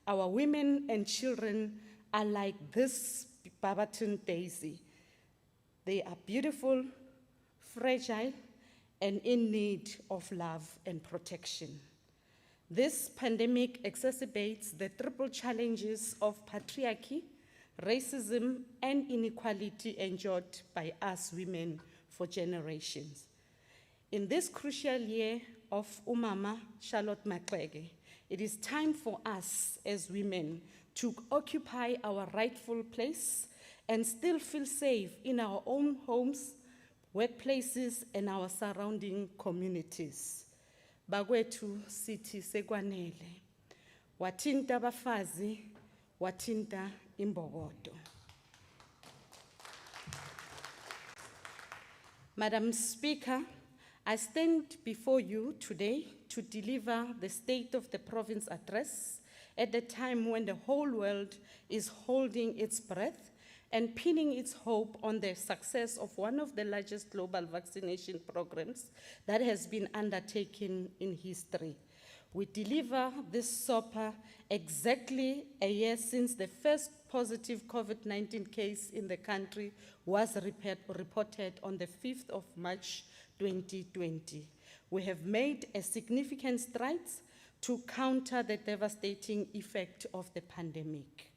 Our women and children are like this Barberton daisy. They are beautiful, fragile, and in need of love and protection. This pandemic exacerbates the triple challenges of patriarchy, racism, and inequality endured by us women for generations. In this crucial year of Umama Charlotte Maxeke, it is time for us as women to occupy our rightful place and still feel safe in our own homes, workplaces, and our surrounding communities. Bagwethu sithi sekwanele. Watinta bafazi, watinta imbogodo. Madam Speaker, I stand before you today to deliver the State of the Province address at a time when the whole world is holding its breath and pinning its hope on the success of one of the largest global vaccination programs that has been undertaken in history. We deliver this SOPA exactly a year since the first positive COVID-19 case in the country was reported on the 5th of March 2020. We have made a significant strides to counter the devastating effect of the pandemic.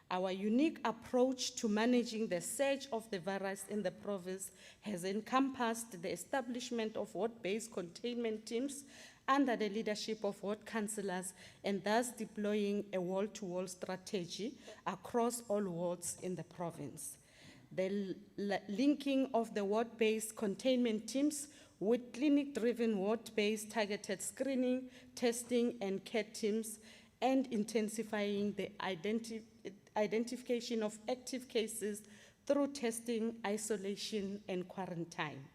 Our unique approach to managing the surge of the virus in the province has encompassed the establishment of ward-based containment teams under the leadership of ward councillors, and thus deploying a wall-to-wall strategy across all wards in the province. The linking of the ward-based containment teams with clinic-driven ward-based targeted screening, testing, and care teams, and intensifying the identification of active cases through testing, isolation, and quarantine.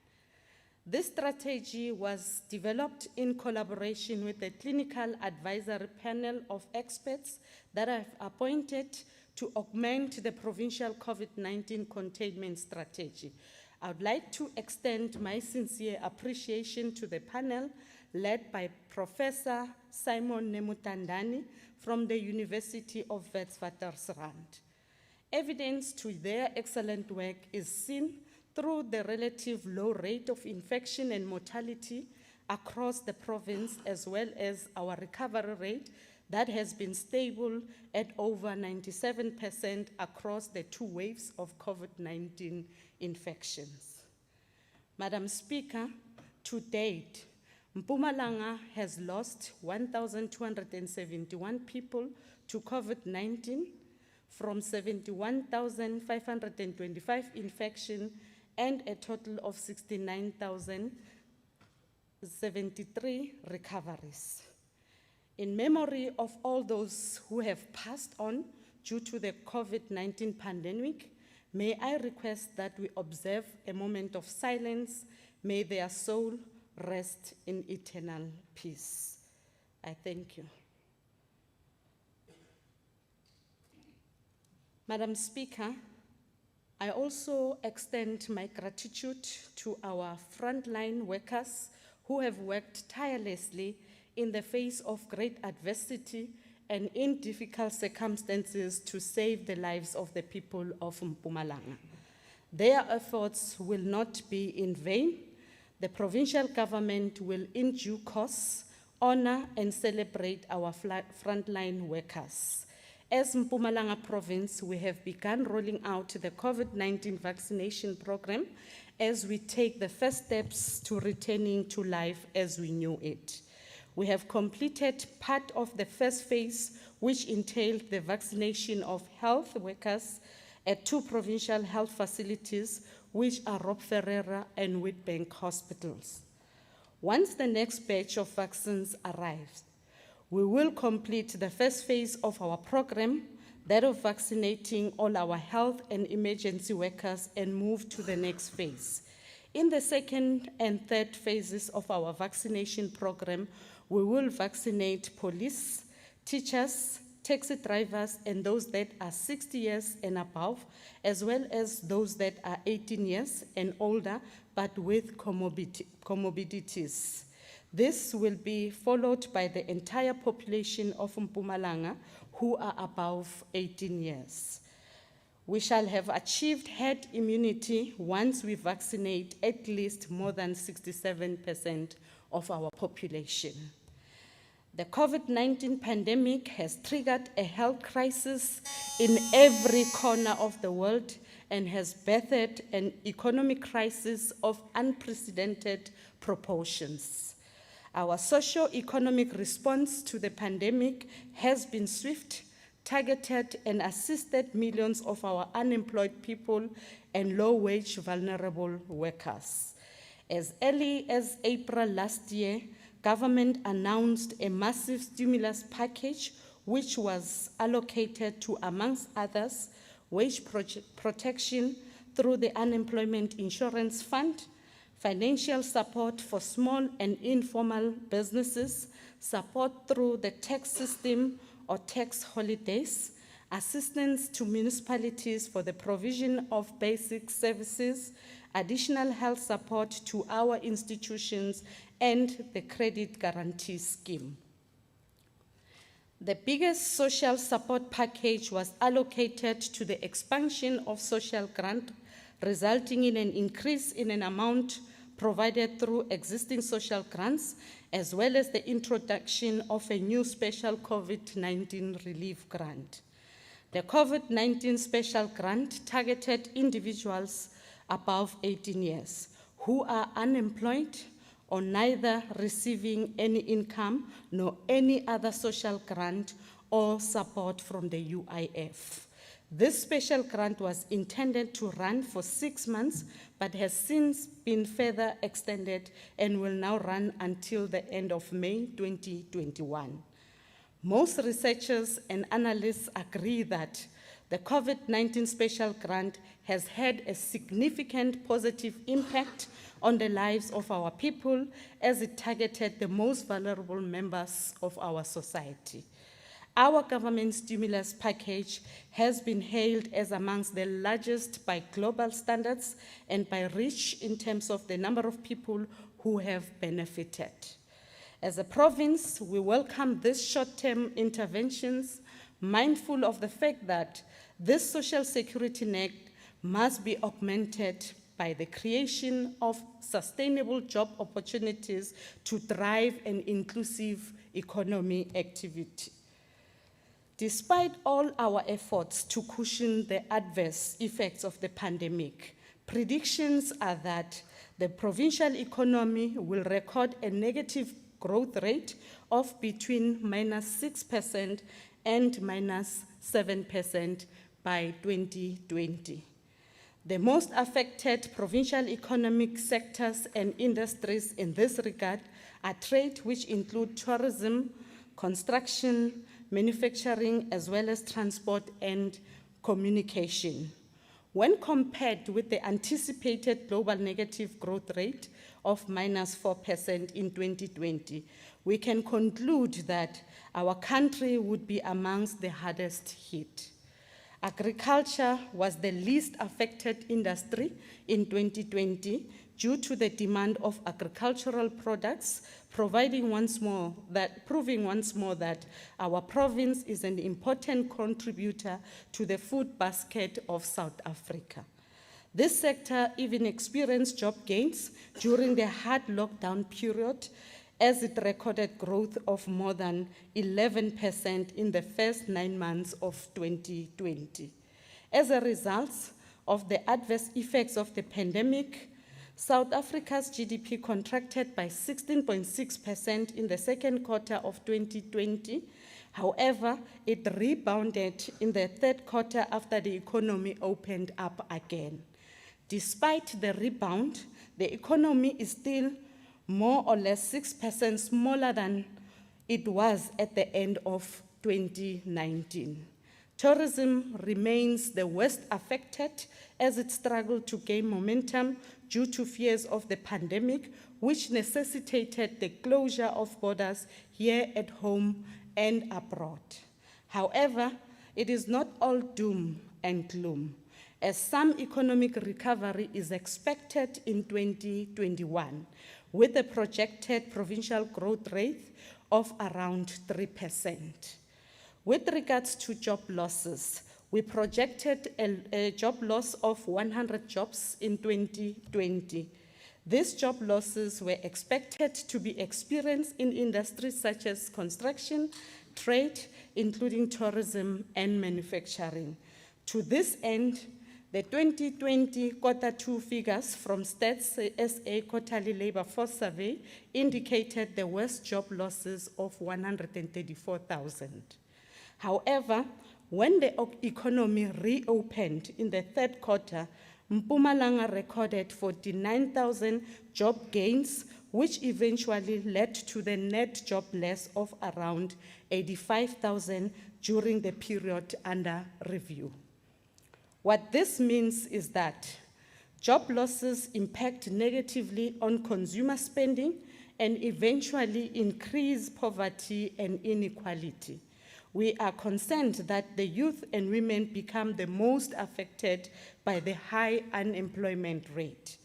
This strategy was developed in collaboration with the clinical advisory panel of experts that I've appointed to augment the provincial COVID-19 containment strategy. I would like to extend my sincere appreciation to the panel led by Professor Simon Nemutandani from the University of Witwatersrand. Evidence to their excellent work is seen through the relative low rate of infection and mortality across the province, as well as our recovery rate that has been stable at over 97% across the 2 waves of COVID-19 infections. Madam Speaker, to date, Pumalanga has lost 1,271 people to COVID-19 from 71,525 infections and a total of 69,073 recoveries. In memory of all those who have passed on due to the COVID-19 pandemic, may I request that we observe a moment of silence. May their soul rest in eternal peace. I thank you. Madam Speaker, I also extend my gratitude to our frontline workers who have worked tirelessly in the face of great adversity and in difficult circumstances to save the lives of the people of Pumalanga. Their efforts will not be in vain. The provincial government will in due course honor and celebrate our frontline workers. As Pumalanga province, we have begun rolling out the COVID-19 vaccination program as we take the first steps to returning to life as we knew it. We have completed part of the first phase, which entailed the vaccination of health workers at 2 provincial health facilities, which are Rob Ferreira and Witbank hospitals. Once the next batch of vaccines arrives, we will complete the first phase of our program, that of vaccinating all our health and emergency workers, and move to the next phase. In the second and third phases of our vaccination program, we will vaccinate police, teachers, taxi drivers, and those that are 60 years and above, as well as those that are 18 years and older, but with comorbidities. This will be followed by the entire population of Pumalanga, who are above 18 years. We shall have achieved herd immunity once we vaccinate at least more than 67% of our population. The COVID-19 pandemic has triggered a health crisis in every corner of the world and has birthed an economic crisis of unprecedented proportions. Our socio-economic response to the pandemic has been swift, targeted, and assisted millions of our unemployed people and low-wage vulnerable workers. As early as April last year, government announced a massive stimulus package which was allocated to, amongst others, wage protection through the Unemployment Insurance Fund, financial support for small and informal businesses, support through the tax system or tax holidays, assistance to municipalities for the provision of basic services, additional health support to our institutions, and the credit guarantee scheme. The biggest social support package was allocated to the expansion of social grant, resulting in an increase in an amount provided through existing social grants, as well as the introduction of a new special COVID-19 relief grant. The COVID-19 special grant targeted individuals above 18 years who are unemployed or neither receiving any income nor any other social grant or support from the UIF. This special grant was intended to run for 6 months, but has since been further extended and will now run until the end of May 2021. Most researchers and analysts agree that the COVID-19 special grant has had a significant positive impact on the lives of our people as it targeted the most vulnerable members of our society. Our government stimulus package has been hailed as amongst the largest by global standards and by reach in terms of the number of people who have benefited. As a province, we welcome these short-term interventions, mindful of the fact that this social security net must be augmented by the creation of sustainable job opportunities to drive an inclusive economy activity. Despite all our efforts to cushion the adverse effects of the pandemic, predictions are that the provincial economy will record a negative growth rate of between -6% and -7% by 2020. The most affected provincial economic sectors and industries in this regard are trade, which include tourism, construction, manufacturing, as well as transport and communication. When compared with the anticipated global negative growth rate of -4% in 2020, we can conclude that our country would be amongst the hardest hit. Agriculture was the least affected industry in 2020 due to the demand of agricultural products, proving once more that our province is an important contributor to the food basket of South Africa. This sector even experienced job gains during the hard lockdown period, as it recorded growth of more than 11% in the first 9 months of 2020. As a result of the adverse effects of the pandemic, South Africa's GDP contracted by 16.6% in the second quarter of 2020. However, it rebounded in the third quarter after the economy opened up again. Despite the rebound, the economy is still more or less 6% smaller than it was at the end of 2019. Tourism remains the worst affected as it struggled to gain momentum due to fears of the pandemic, which necessitated the closure of borders here at home and abroad. However, it is not all doom and gloom, as some economic recovery is expected in 2021, with a projected provincial growth rate of around 3%. With regards to job losses, we projected a job loss of 100 jobs in 2020. These job losses were expected to be experienced in industries such as construction, trade, including tourism and manufacturing. To this end, the 2020 Q2 figures from Stats SA Quarterly Labour Force Survey indicated the worst job losses of 134,000. However, when the economy reopened in the third quarter, Pumalanga recorded 49,000 job gains, which eventually led to the net job loss of around 85,000 during the period under review. What this means is that job losses impact negatively on consumer spending and eventually increase poverty and inequality. We are concerned that the youth and women become the most affected by the high unemployment rate.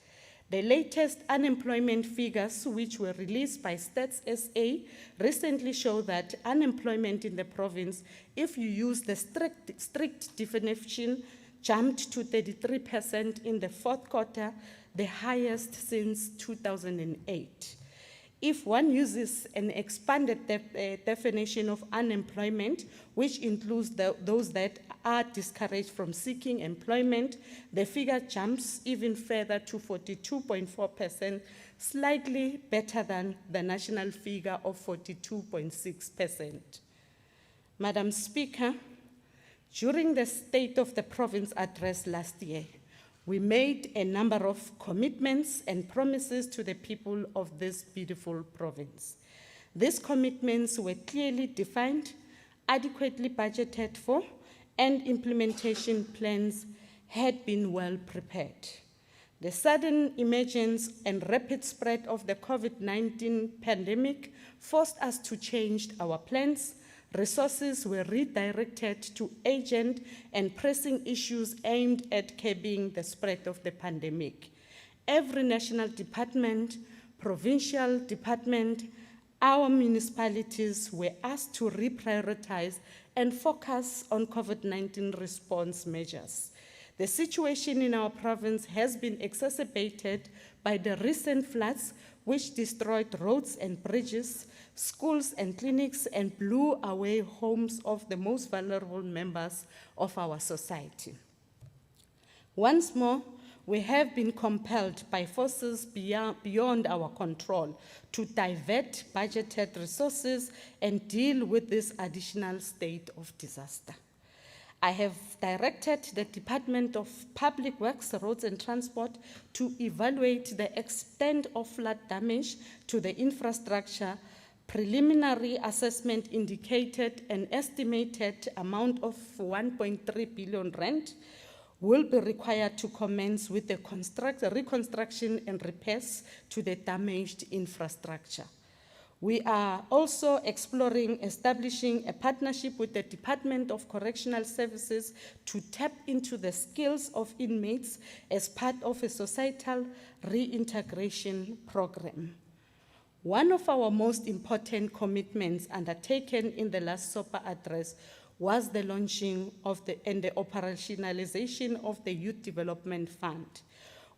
The latest unemployment figures, which were released by Stats SA, recently show that unemployment in the province, if you use the strict definition, jumped to 33% in the fourth quarter, the highest since 2008. If one uses an expanded definition of unemployment, which includes those that are discouraged from seeking employment, the figure jumps even further to 42.4%, slightly better than the national figure of 42.6%. Madam Speaker, during the State of the Province address last year, we made a number of commitments and promises to the people of this beautiful province. These commitments were clearly defined, adequately budgeted for, and implementation plans had been well prepared. The sudden emergence and rapid spread of the COVID-19 pandemic forced us to change our plans. Resources were redirected to urgent and pressing issues aimed at curbing the spread of the pandemic. Every national department, provincial department, our municipalities were asked to reprioritize and focus on COVID-19 response measures. The situation in our province has been exacerbated by the recent floods, which destroyed roads and bridges, schools and clinics, and blew away homes of the most vulnerable members of our society. Once more, we have been compelled by forces beyond our control to divert budgeted resources and deal with this additional state of disaster. I have directed the Department of Public Works, Roads and Transport to evaluate the extent of flood damage to the infrastructure. Preliminary assessment indicated an estimated amount of 1.3 billion rand will be required to commence with the reconstruction and repairs to the damaged infrastructure. We are also exploring establishing a partnership with the Department of Correctional Services to tap into the skills of inmates as part of a societal reintegration program. One of our most important commitments undertaken in the last SOPA address was the launching and the operationalization of the Youth Development Fund.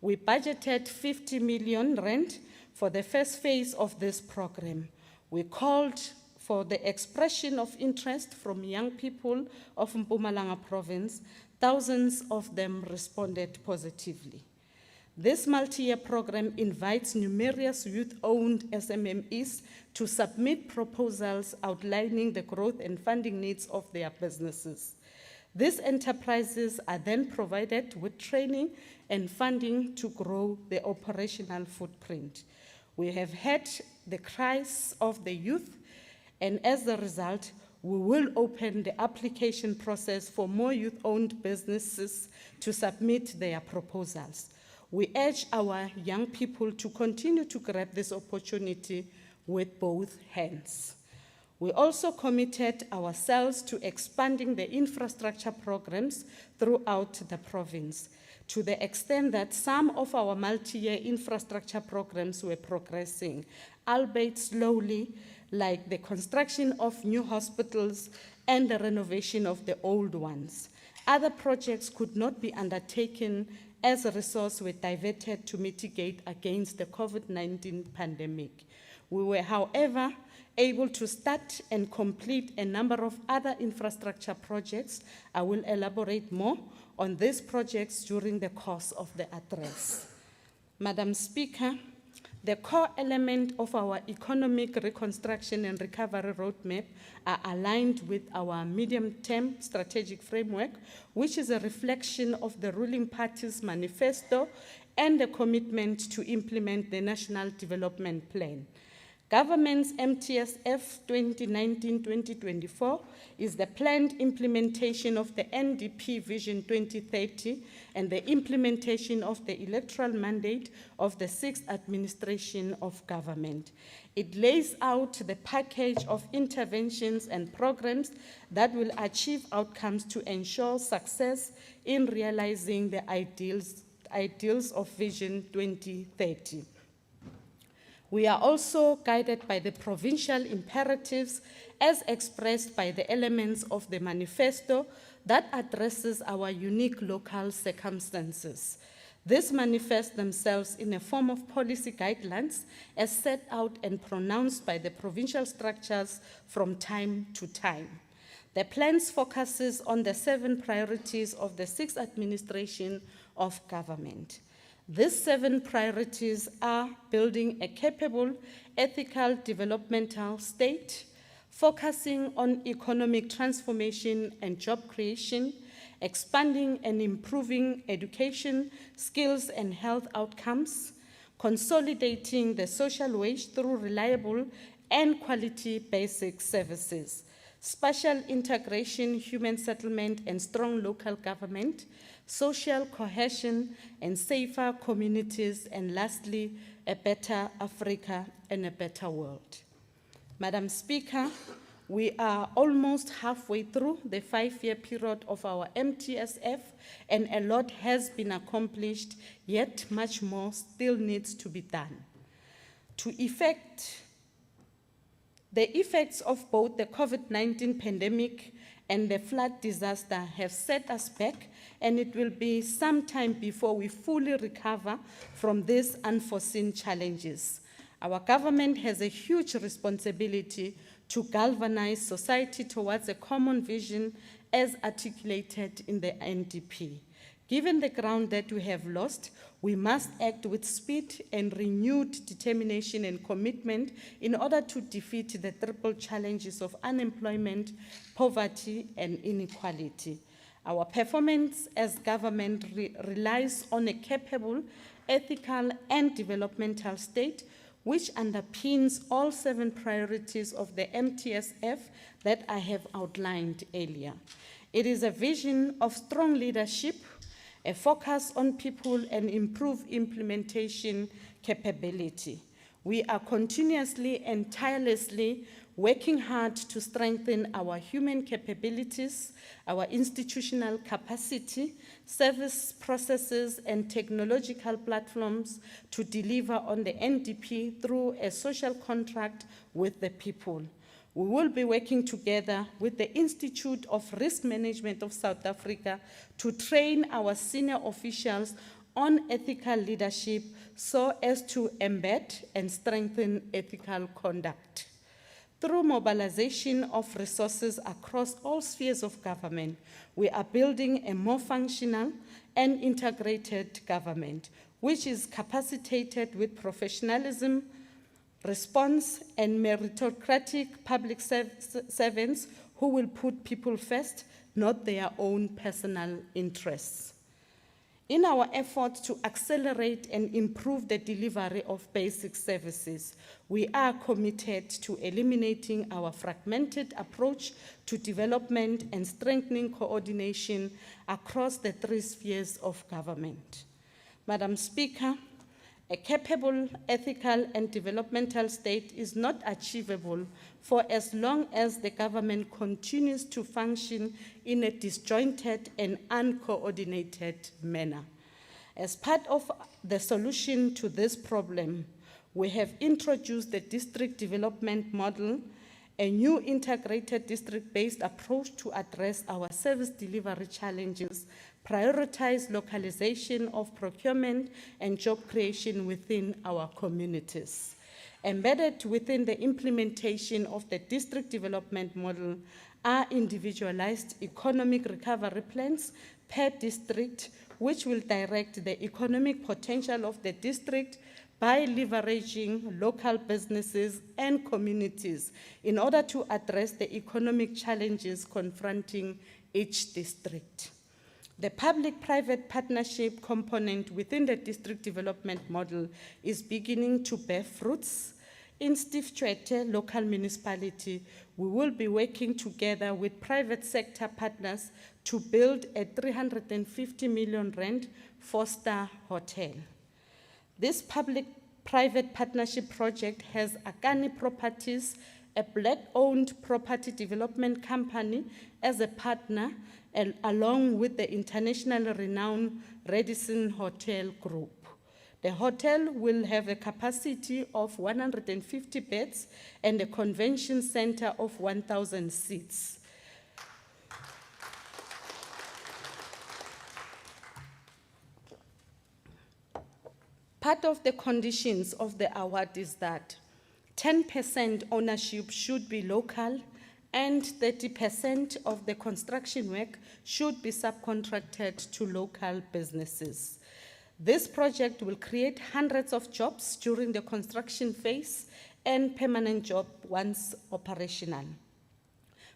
We budgeted 50 million rand for the first phase of this program. We called for the expression of interest from young people of Pumalanga province. Thousands of them responded positively. This multi-year program invites numerous youth-owned SMMEs to submit proposals outlining the growth and funding needs of their businesses. These enterprises are then provided with training and funding to grow their operational footprint. We have heard the cries of the youth, and as a result, we will open the application process for more youth-owned businesses to submit their proposals. We urge our young people to continue to grab this opportunity with both hands. We also committed ourselves to expanding the infrastructure programs throughout the province, to the extent that some of our multi-year infrastructure programs were progressing, albeit slowly, like the construction of new hospitals and the renovation of the old ones. Other projects could not be undertaken as a resource were diverted to mitigate against the COVID-19 pandemic. We were, however, able to start and complete a number of other infrastructure projects. I will elaborate more on these projects during the course of the address. Madam Speaker, the core element of our economic reconstruction and recovery roadmap are aligned with our medium-term strategic framework, which is a reflection of the ruling party's manifesto and the commitment to implement the National Development Plan. Government's MTSF 2019-2024 is the planned implementation of the NDP Vision 2030 and the implementation of the electoral mandate of the 6th Administration of Government. It lays out the package of interventions and programs that will achieve outcomes to ensure success in realizing the ideals of Vision 2030. We are also guided by the provincial imperatives as expressed by the elements of the manifesto that addresses our unique local circumstances. These manifest themselves in a form of policy guidelines as set out and pronounced by the provincial structures from time to time. The plans focuses on the 7 priorities of the 6th Administration of Government. These 7 priorities are building a capable, ethical, developmental state, focusing on economic transformation and job creation, expanding and improving education, skills and health outcomes, consolidating the social wage through reliable and quality basic services, spatial integration, human settlement, and strong local government, social cohesion, and safer communities, and lastly, a better Africa and a better world. Madam Speaker, we are almost halfway through the 5-year period of our MTSF, and a lot has been accomplished, yet much more still needs to be done. The effects of both the COVID-19 pandemic and the flood disaster have set us back, and it will be some time before we fully recover from these unforeseen challenges. Our government has a huge responsibility to galvanize society towards a common vision as articulated in the NDP. Given the ground that we have lost, we must act with speed and renewed determination and commitment in order to defeat the triple challenges of unemployment, poverty, and inequality. Our performance as government relies on a capable, ethical, and developmental state which underpins all 7 priorities of the MTSF that I have outlined earlier. It is a vision of strong leadership, a focus on people, and improved implementation capability. We are continuously and tirelessly working hard to strengthen our human capabilities, our institutional capacity, service processes, and technological platforms to deliver on the NDP through a social contract with the people. We will be working together with the Institute of Risk Management of South Africa to train our senior officials on ethical leadership so as to embed and strengthen ethical conduct. Through mobilization of resources across all spheres of government, we are building a more functional and integrated government, which is capacitated with professionalism, response, and meritocratic public servants who will put people first, not their own personal interests. In our efforts to accelerate and improve the delivery of basic services, we are committed to eliminating our fragmented approach to development and strengthening coordination across the 3 spheres of government. Madam Speaker, a capable, ethical, and developmental state is not achievable for as long as the government continues to function in a disjointed and uncoordinated manner. As part of the solution to this problem, we have introduced the district development model, a new integrated district-based approach to address our service delivery challenges, prioritize localization of procurement and job creation within our communities. Embedded within the implementation of the district development model are individualized economic recovery plans per district, which will direct the economic potential of the district by leveraging local businesses and communities in order to address the economic challenges confronting each district. The public-private partnership component within the district development model is beginning to bear fruits. In Steve Tshwete local municipality, we will be working together with private sector partners to build a 350 million rand four-star hotel. This public-private partnership project has Akani Properties, a black-owned property development company, as a partner, along with the internationally renowned Radisson Hotel Group. The hotel will have a capacity of 150 beds and a convention center of 1,000 seats. Part of the conditions of the award is that 10% ownership should be local and 30% of the construction work should be subcontracted to local businesses. This project will create hundreds of jobs during the construction phase and permanent job once operational.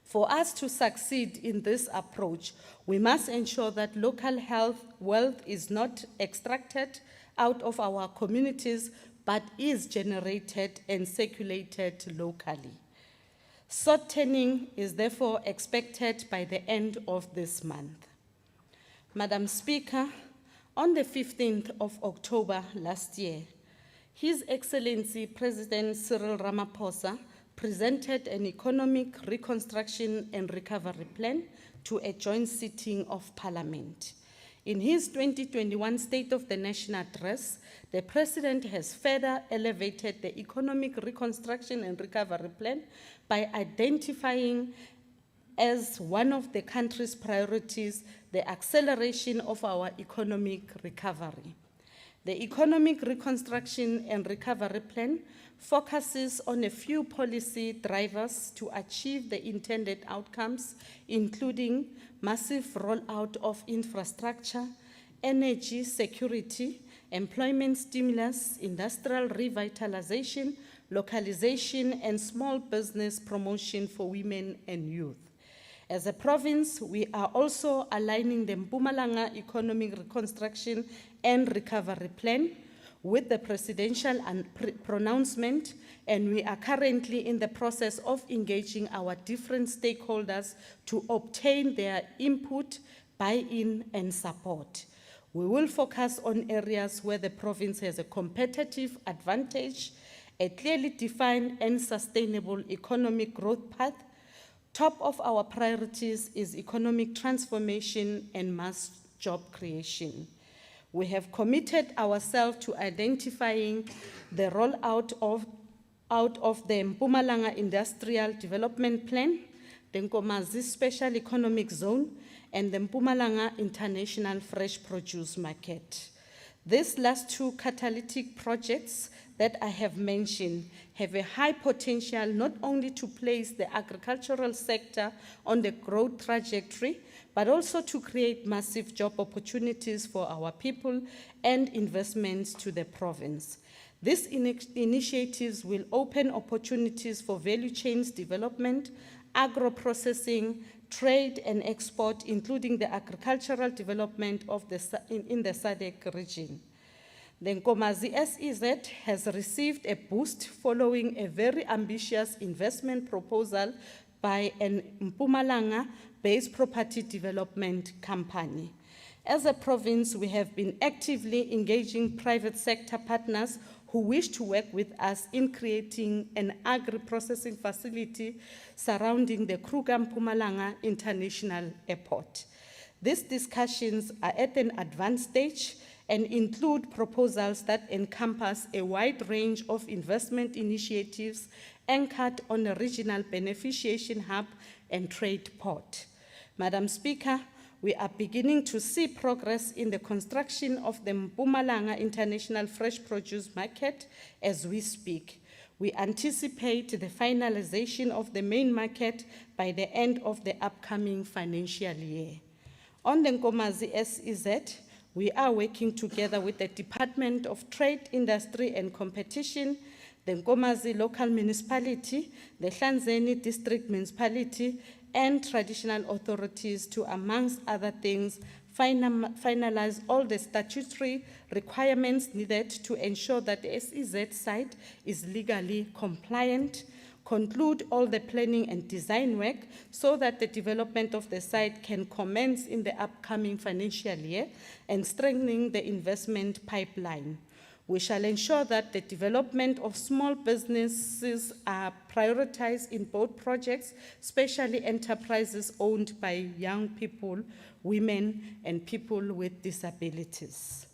For us to succeed in this approach, we must ensure that local wealth is not extracted out of our communities, but is generated and circulated locally. Sorting is therefore expected by the end of this month. Madam Speaker, on the 15th of October last year, His Excellency President Cyril Ramaphosa presented an economic reconstruction and recovery plan to a joint sitting of Parliament. In his 2021 State of the Nation address, the President has further elevated the economic reconstruction and recovery plan by identifying as one of the country's priorities the acceleration of our economic recovery. The economic reconstruction and recovery plan focuses on a few policy drivers to achieve the intended outcomes, including massive rollout of infrastructure, energy security, employment stimulus, industrial revitalization, localization, and small business promotion for women and youth. As a province, we are also aligning the Pumalanga Economic Reconstruction and Recovery Plan with the presidential pronouncement, and we are currently in the process of engaging our different stakeholders to obtain their input, buy-in, and support. We will focus on areas where the province has a competitive advantage, a clearly defined and sustainable economic growth path. Top of our priorities is economic transformation and mass job creation. We have committed ourselves to identifying the rollout of the Pumalanga Industrial Development Plan, the Nkomazi Special Economic Zone, and the Pumalanga International Fresh Produce Market. These last two catalytic projects that I have mentioned have a high potential not only to place the agricultural sector on the growth trajectory, but also to create massive job opportunities for our people and investments to the province. These initiatives will open opportunities for value chains development, agro-processing, trade and export, including the agricultural development of in the SADC region. The Nkomazi SEZ has received a boost following a very ambitious investment proposal by an Pumalanga-based property development company. As a province, we have been actively engaging private sector partners who wish to work with us in creating an agri-processing facility surrounding the Kruger-Pumalanga International Airport. These discussions are at an advanced stage and include proposals that encompass a wide range of investment initiatives anchored on a regional beneficiation hub and trade port. Madam Speaker, we are beginning to see progress in the construction of the Pumalanga International Fresh Produce Market as we speak. We anticipate the finalization of the main market by the end of the upcoming financial year. On the Nkomazi SEZ, we are working together with the Department of Trade, Industry and Competition, the Nkomazi Local Municipality, the Hlanzeni District Municipality, and traditional authorities to, amongst other things, finalize all the statutory requirements needed to ensure that the SEZ site is legally compliant, conclude all the planning and design work so that the development of the site can commence in the upcoming financial year, and strengthening the investment pipeline. We shall ensure that the development of small businesses are prioritized in both projects, especially enterprises owned by young people, women, and people with disabilities.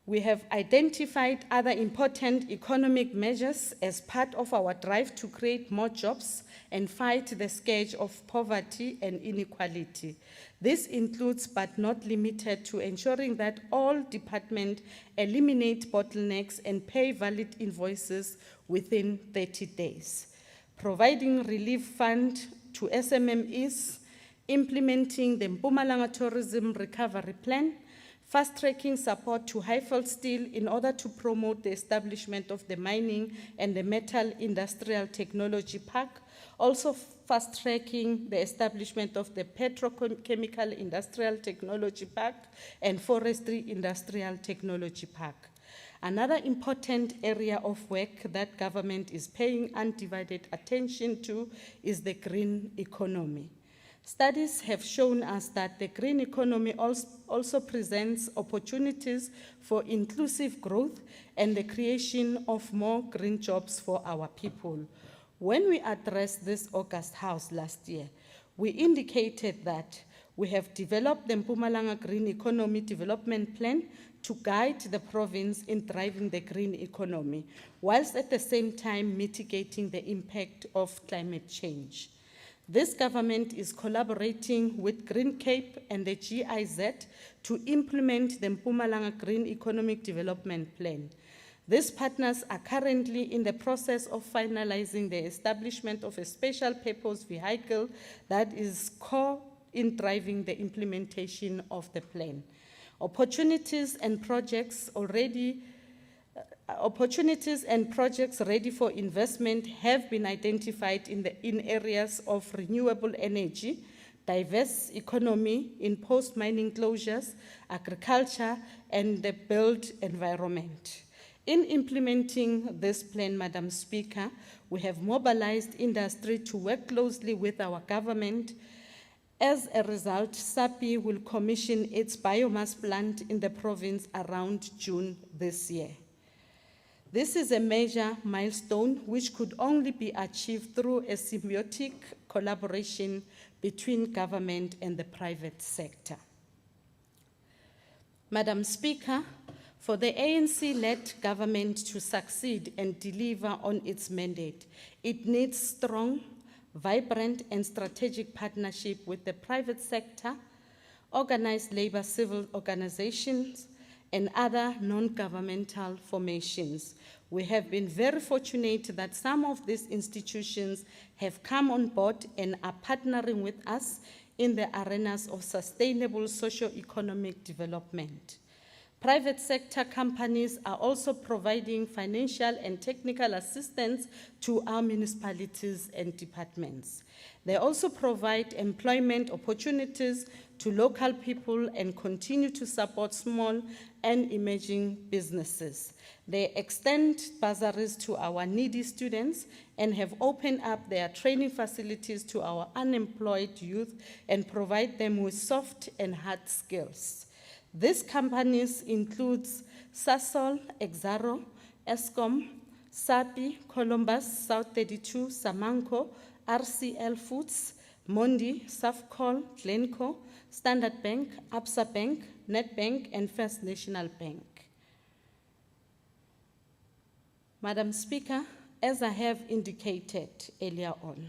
We have identified other important economic measures as part of our drive to create more jobs and fight the scourge of poverty and inequality. This includes, but not limited to, ensuring that all departments eliminate bottlenecks and pay valid invoices within 30 days, providing relief fund to SMMEs, implementing the Pumalanga Tourism Recovery Plan, fast-tracking support to Highfield Steel in order to promote the establishment of the Mining and the Metal Industrial Technology Park, also fast-tracking the establishment of the Petrochemical Industrial Technology Park and Forestry Industrial Technology Park. Another important area of work that government is paying undivided attention to is the green economy. Studies have shown us that the green economy also presents opportunities for inclusive growth and the creation of more green jobs for our people. When we addressed this August House last year, we indicated that we have developed the Pumalanga Green Economy Development Plan to guide the province in driving the green economy, whilst at the same time mitigating the impact of climate change. This government is collaborating with Green Cape and the GIZ to implement the Pumalanga Green Economic Development Plan. These partners are currently in the process of finalizing the establishment of a special purpose vehicle that is core in driving the implementation of the plan. Opportunities and projects ready for investment have been identified in areas of renewable energy, diverse economy, in post-mining closures, agriculture, and the built environment. In implementing this plan, Madam Speaker, we have mobilized industry to work closely with our government. As a result, SAPI will commission its biomass plant in the province around June this year. This is a major milestone which could only be achieved through a symbiotic collaboration between government and the private sector. Madam Speaker, for the ANC-led government to succeed and deliver on its mandate, it needs strong, vibrant and strategic partnership with the private sector, organized labor civil organizations, and other non-governmental formations. We have been very fortunate that some of these institutions have come on board and are partnering with us in the arenas of sustainable socio-economic development. Private sector companies are also providing financial and technical assistance to our municipalities and departments. They also provide employment opportunities to local people and continue to support small and emerging businesses. They extend bursaries to our needy students and have opened up their training facilities to our unemployed youth and provide them with soft and hard skills. These companies include Sasol, Exaro, Eskom, SAPI, Columbus, South 32, Samanco, RCL Foods, Mondi, Safcol, Glencoe, Standard Bank, Absa Bank, Nedbank, and First National Bank. Madam Speaker, as I have indicated earlier on,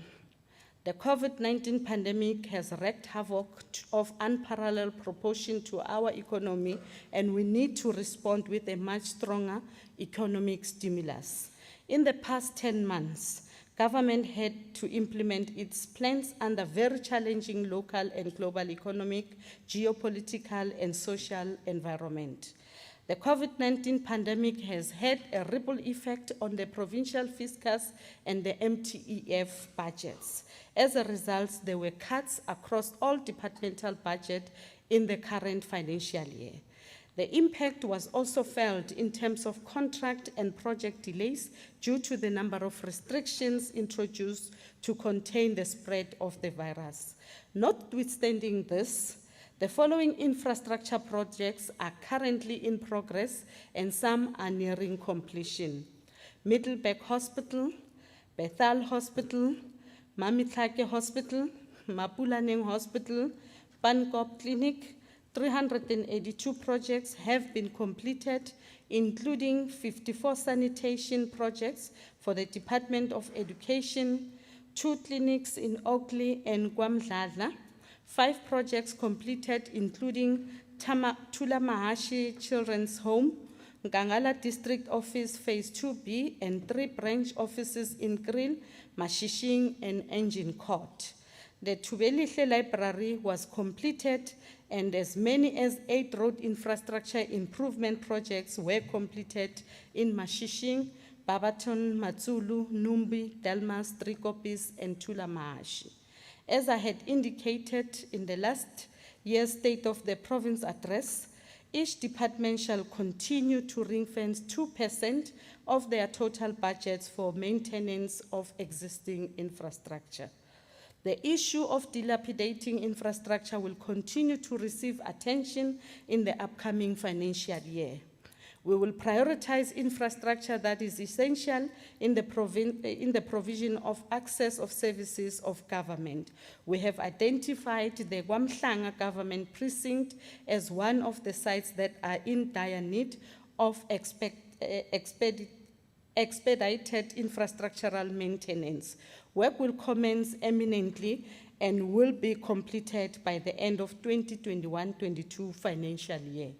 the COVID-19 pandemic has wreaked havoc of unparalleled proportion to our economy, and we need to respond with a much stronger economic stimulus. In the past 10 months, government had to implement its plans under very challenging local and global economic, geopolitical, and social environment. The COVID-19 pandemic has had a ripple effect on the provincial fiscus and the MTEF budgets. As a result, there were cuts across all departmental budgets in the current financial year. The impact was also felt in terms of contract and project delays due to the number of restrictions introduced to contain the spread of the virus. Notwithstanding this, the following infrastructure projects are currently in progress and some are nearing completion: Middleburg Hospital, Bethel Hospital, Mamitlake Hospital, Mapulaneng Hospital, Pankop Clinic. 382 projects have been completed, including 54 sanitation projects for the Department of Education, 2 clinics in Oakley and Gwamdladla, 5 projects completed, including Tula Mahashi Children's Home, Ngangala District Office Phase 2B, and 3 branch offices in Kriel, Mashishing, and Engine Court. The Tubelihle Library was completed, and as many as 8 road infrastructure improvement projects were completed in Mashishing, Babaton, Matsulu, Numbi, Delmas, Trikopis, and Tula Mahashi. As I had indicated in the last year's State of the Province address, each department shall continue to ring-fence 2% of their total budgets for maintenance of existing infrastructure. The issue of dilapidating infrastructure will continue to receive attention in the upcoming financial year. We will prioritize infrastructure that is essential in the provision of access of services of government. We have identified the Gwamhlanga government precinct as one of the sites that are in dire need of expedited infrastructural maintenance. Work will commence imminently and will be completed by the end of 2021-22 financial year.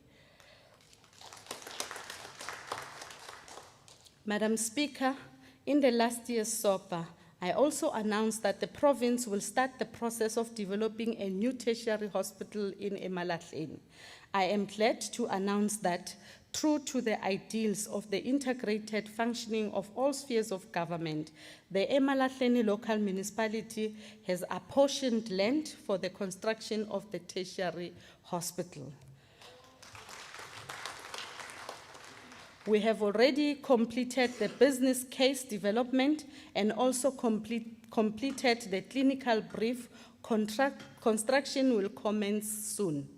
Madam Speaker, in the last year's SOPA, I also announced that the province will start the process of developing a new tertiary hospital in Emalahleni. I am glad to announce that, true to the ideals of the integrated functioning of all spheres of government, the Emalahleni local municipality has apportioned land for the construction of the tertiary hospital. We have already completed the business case development and also completed the clinical brief. Construction will commence soon.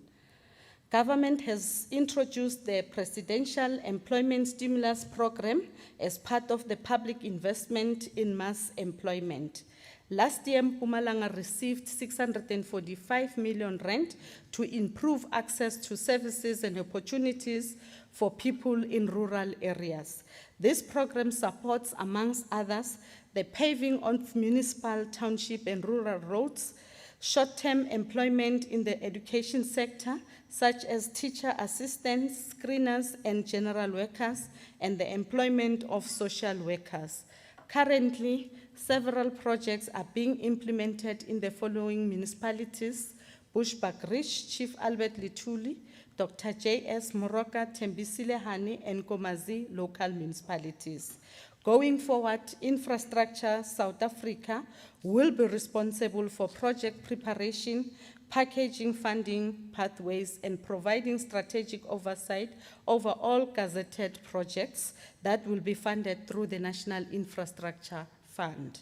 Government has introduced the Presidential Employment Stimulus Program as part of the public investment in mass employment. Last year, Pumalanga received 645 million rand to improve access to services and opportunities for people in rural areas. This program supports, amongst others, the paving of municipal, township, and rural roads, short-term employment in the education sector, such as teacher assistants, screeners, and general workers, and the employment of social workers. Currently, several projects are being implemented in the following municipalities: Bushbuckridge, Chief Albert Lituli, Dr. J.S. Moroka, Tembisile Hani, and Komazi local municipalities. Going forward, Infrastructure South Africa will be responsible for project preparation, packaging, funding, pathways, and providing strategic oversight over all gazetted projects that will be funded through the National Infrastructure Fund.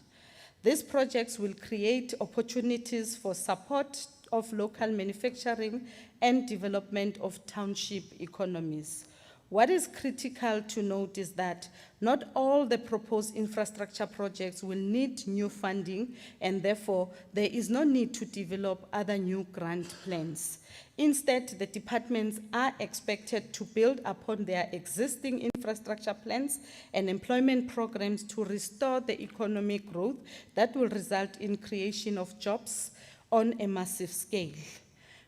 These projects will create opportunities for support of local manufacturing and development of township economies. What is critical to note is that not all the proposed infrastructure projects will need new funding, and therefore there is no need to develop other new grant plans. Instead, the departments are expected to build upon their existing infrastructure plans and employment programs to restore the economic growth that will result in creation of jobs on a massive scale.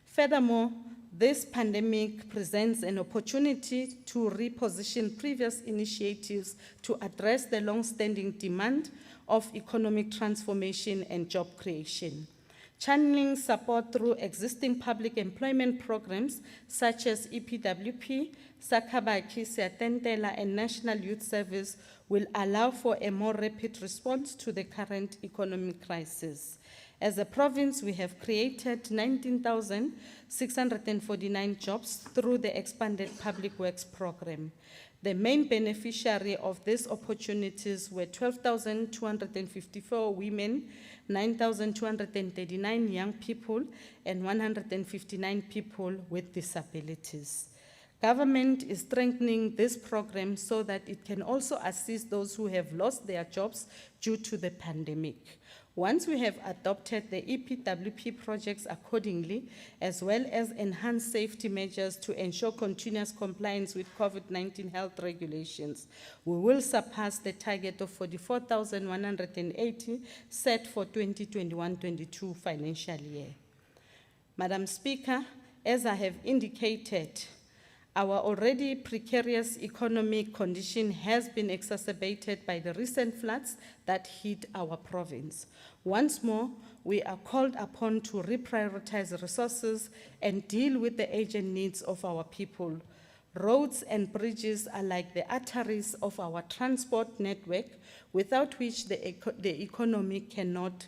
Furthermore, this pandemic presents an opportunity to reposition previous initiatives to address the long-standing demand of economic transformation and job creation. Channeling support through existing public employment programs such as EPWP, Sakhabaki, Siatentela, and National Youth Service will allow for a more rapid response to the current economic crisis. As a province, we have created 19,649 jobs through the expanded Public Works program. The main beneficiary of these opportunities were 12,254 women, 9,239 young people, and 159 people with disabilities. Government is strengthening this program so that it can also assist those who have lost their jobs due to the pandemic. Once we have adopted the EPWP projects accordingly, as well as enhanced safety measures to ensure continuous compliance with COVID-19 health regulations, we will surpass the target of 44,180 set for 2021-22 financial year. Madam Speaker, as I have indicated, our already precarious economic condition has been exacerbated by the recent floods that hit our province. Once more, we are called upon to reprioritize resources and deal with the urgent needs of our people. Roads and bridges are like the arteries of our transport network, without which the economy cannot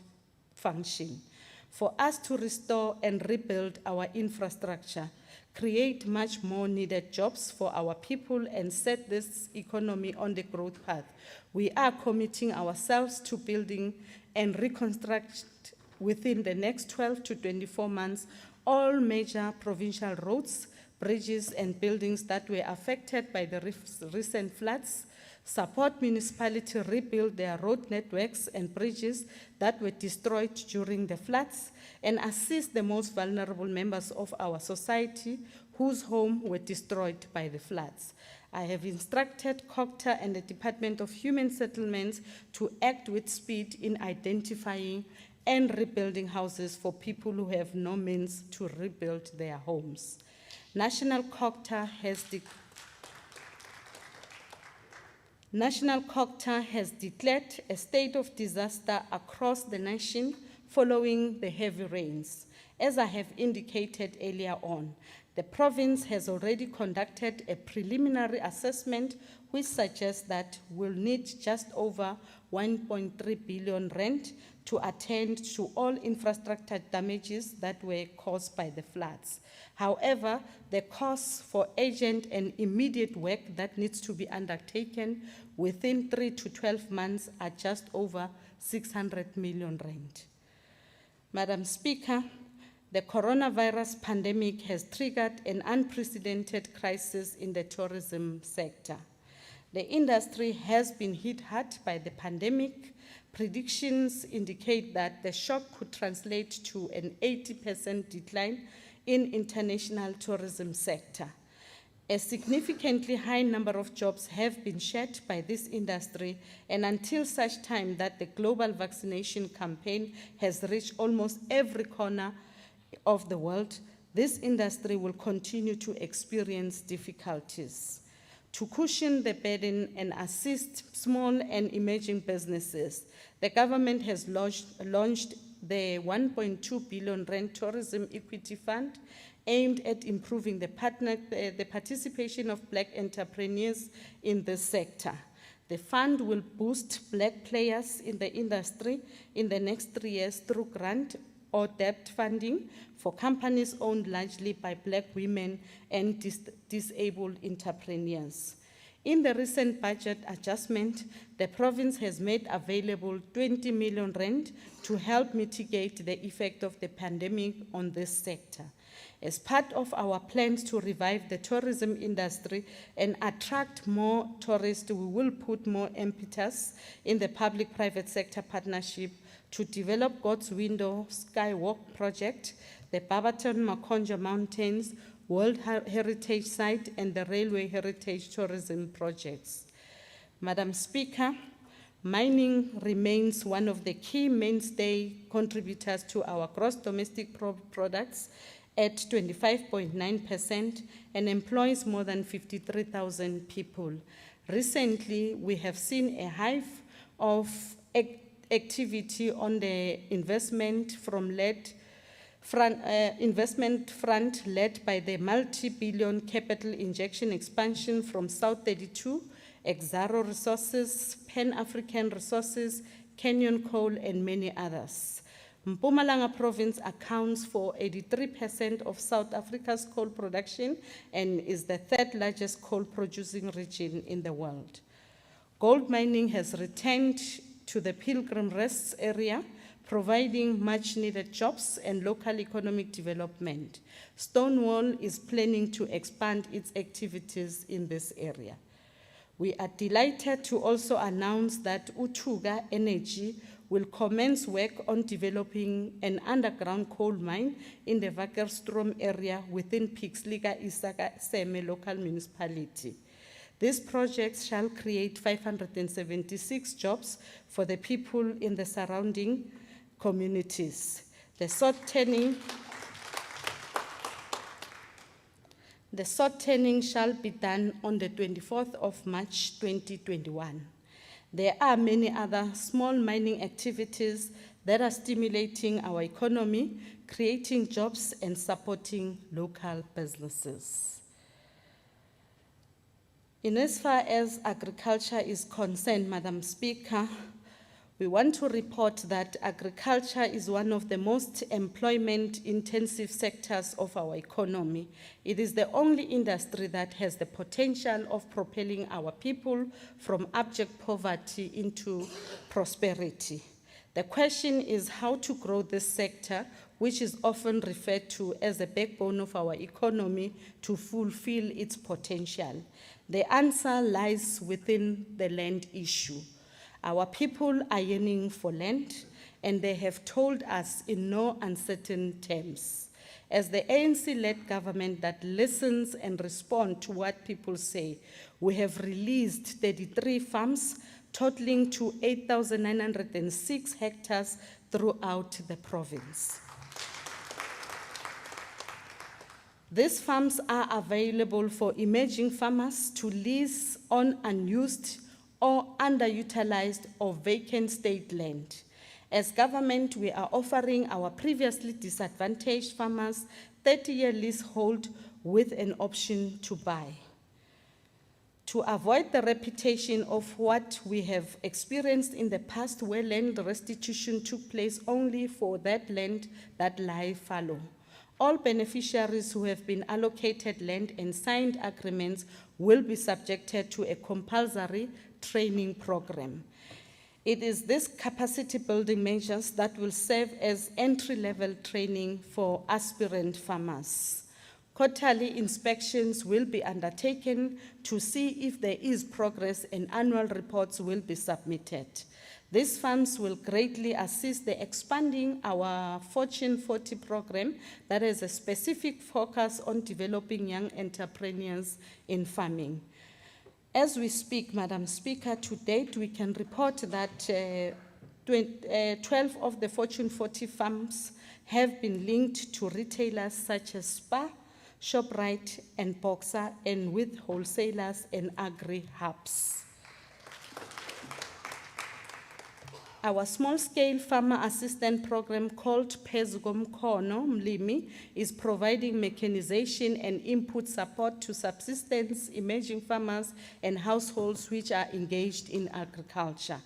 function. For us to restore and rebuild our infrastructure, create much more needed jobs for our people, and set this economy on the growth path, we are committing ourselves to building and reconstruct within the next 12 to 24 months all major provincial roads, bridges, and buildings that were affected by the recent floods, support municipalities rebuild their road networks and bridges that were destroyed during the floods, and assist the most vulnerable members of our society whose homes were destroyed by the floods. I have instructed COGTA and the Department of Human Settlements to act with speed in identifying and rebuilding houses for people who have no means to rebuild their homes. National COGTA has declared a state of disaster across the nation following the heavy rains. As I have indicated earlier on, the province has already conducted a preliminary assessment which suggests that we'll need just over 1.3 billion rand to attend to all infrastructure damages that were caused by the floods. However, the costs for urgent and immediate work that needs to be undertaken within 3 to 12 months are just over 600 million rand. Madam Speaker, the coronavirus pandemic has triggered an unprecedented crisis in the tourism sector. The industry has been hit hard by the pandemic. Predictions indicate that the shock could translate to an 80% decline in international tourism sector. A significantly high number of jobs have been shed by this industry, and until such time that the global vaccination campaign has reached almost every corner of the world, this industry will continue to experience difficulties. To cushion the burden and assist small and emerging businesses, the government has launched the 1.2 billion rand Tourism Equity Fund, aimed at improving the participation of Black entrepreneurs in this sector. The fund will boost Black players in the industry in the next 3 years through grant or debt funding for companies owned largely by Black women and disabled entrepreneurs. In the recent budget adjustment, the province has made available 20 million rand to help mitigate the effect of the pandemic on this sector. As part of our plans to revive the tourism industry and attract more tourists, we will put more impetus in the public-private sector partnership to develop God's Window Skywalk project, the Barberton-Makonja Mountains World Heritage Site, and the Railway Heritage Tourism projects. Madam Speaker, mining remains one of the key mainstay contributors to our gross domestic products at 25.9% and employs more than 53,000 people. Recently, we have seen a hive of activity on the investment front led by the multi-billion capital injection expansion from South 32, Exaro Resources, Pan-African Resources, Kenyan Coal, and many others. Pumalanga province accounts for 83% of South Africa's coal production and is the third largest coal producing region in the world. Gold mining has returned to the Pilgrim Rests area, providing much needed jobs and local economic development. Stonewall is planning to expand its activities in this area. We are delighted to also announce that Utuga Energy will commence work on developing an underground coal mine in the Wackerstrom area within Pixliga Isaka Seme local municipality. This project shall create 576 jobs for the people in the surrounding communities. The sod turning shall be done on the 24th of March 2021. There are many other small mining activities that are stimulating our economy, creating jobs, and supporting local businesses. In as far as agriculture is concerned, Madam Speaker, we want to report that agriculture is one of the most employment-intensive sectors of our economy. It is the only industry that has the potential of propelling our people from abject poverty into prosperity. The question is how to grow this sector, which is often referred to as the backbone of our economy, to fulfill its potential. The answer lies within the land issue. Our people are yearning for land, and they have told us in no uncertain terms. As the ANC-led government that listens and responds to what people say, we have released 33 farms totaling to 8,906 hectares throughout the province. These farms are available for emerging farmers to lease on unused or underutilized or vacant state land. As government, we are offering our previously disadvantaged farmers 30-year leasehold with an option to buy. To avoid the repetition of what we have experienced in the past, where land restitution took place only for that land that lie fallow, all beneficiaries who have been allocated land and signed agreements will be subjected to a compulsory training program. It is these capacity building measures that will serve as entry-level training for aspirant farmers. Quarterly inspections will be undertaken to see if there is progress, and annual reports will be submitted. These funds will greatly assist the expanding our Fortune 40 program that has a specific focus on developing young entrepreneurs in farming. As we speak, Madam Speaker, to date we can report that 12 of the Fortune 40 farms have been linked to retailers such as Spar, ShopRite, and Boxer, and with wholesalers and agri-hubs. Our small-scale farmer assistance program called Phezukomkhono Mlimi is providing mechanization and input support to subsistence emerging farmers and households which are engaged in agriculture.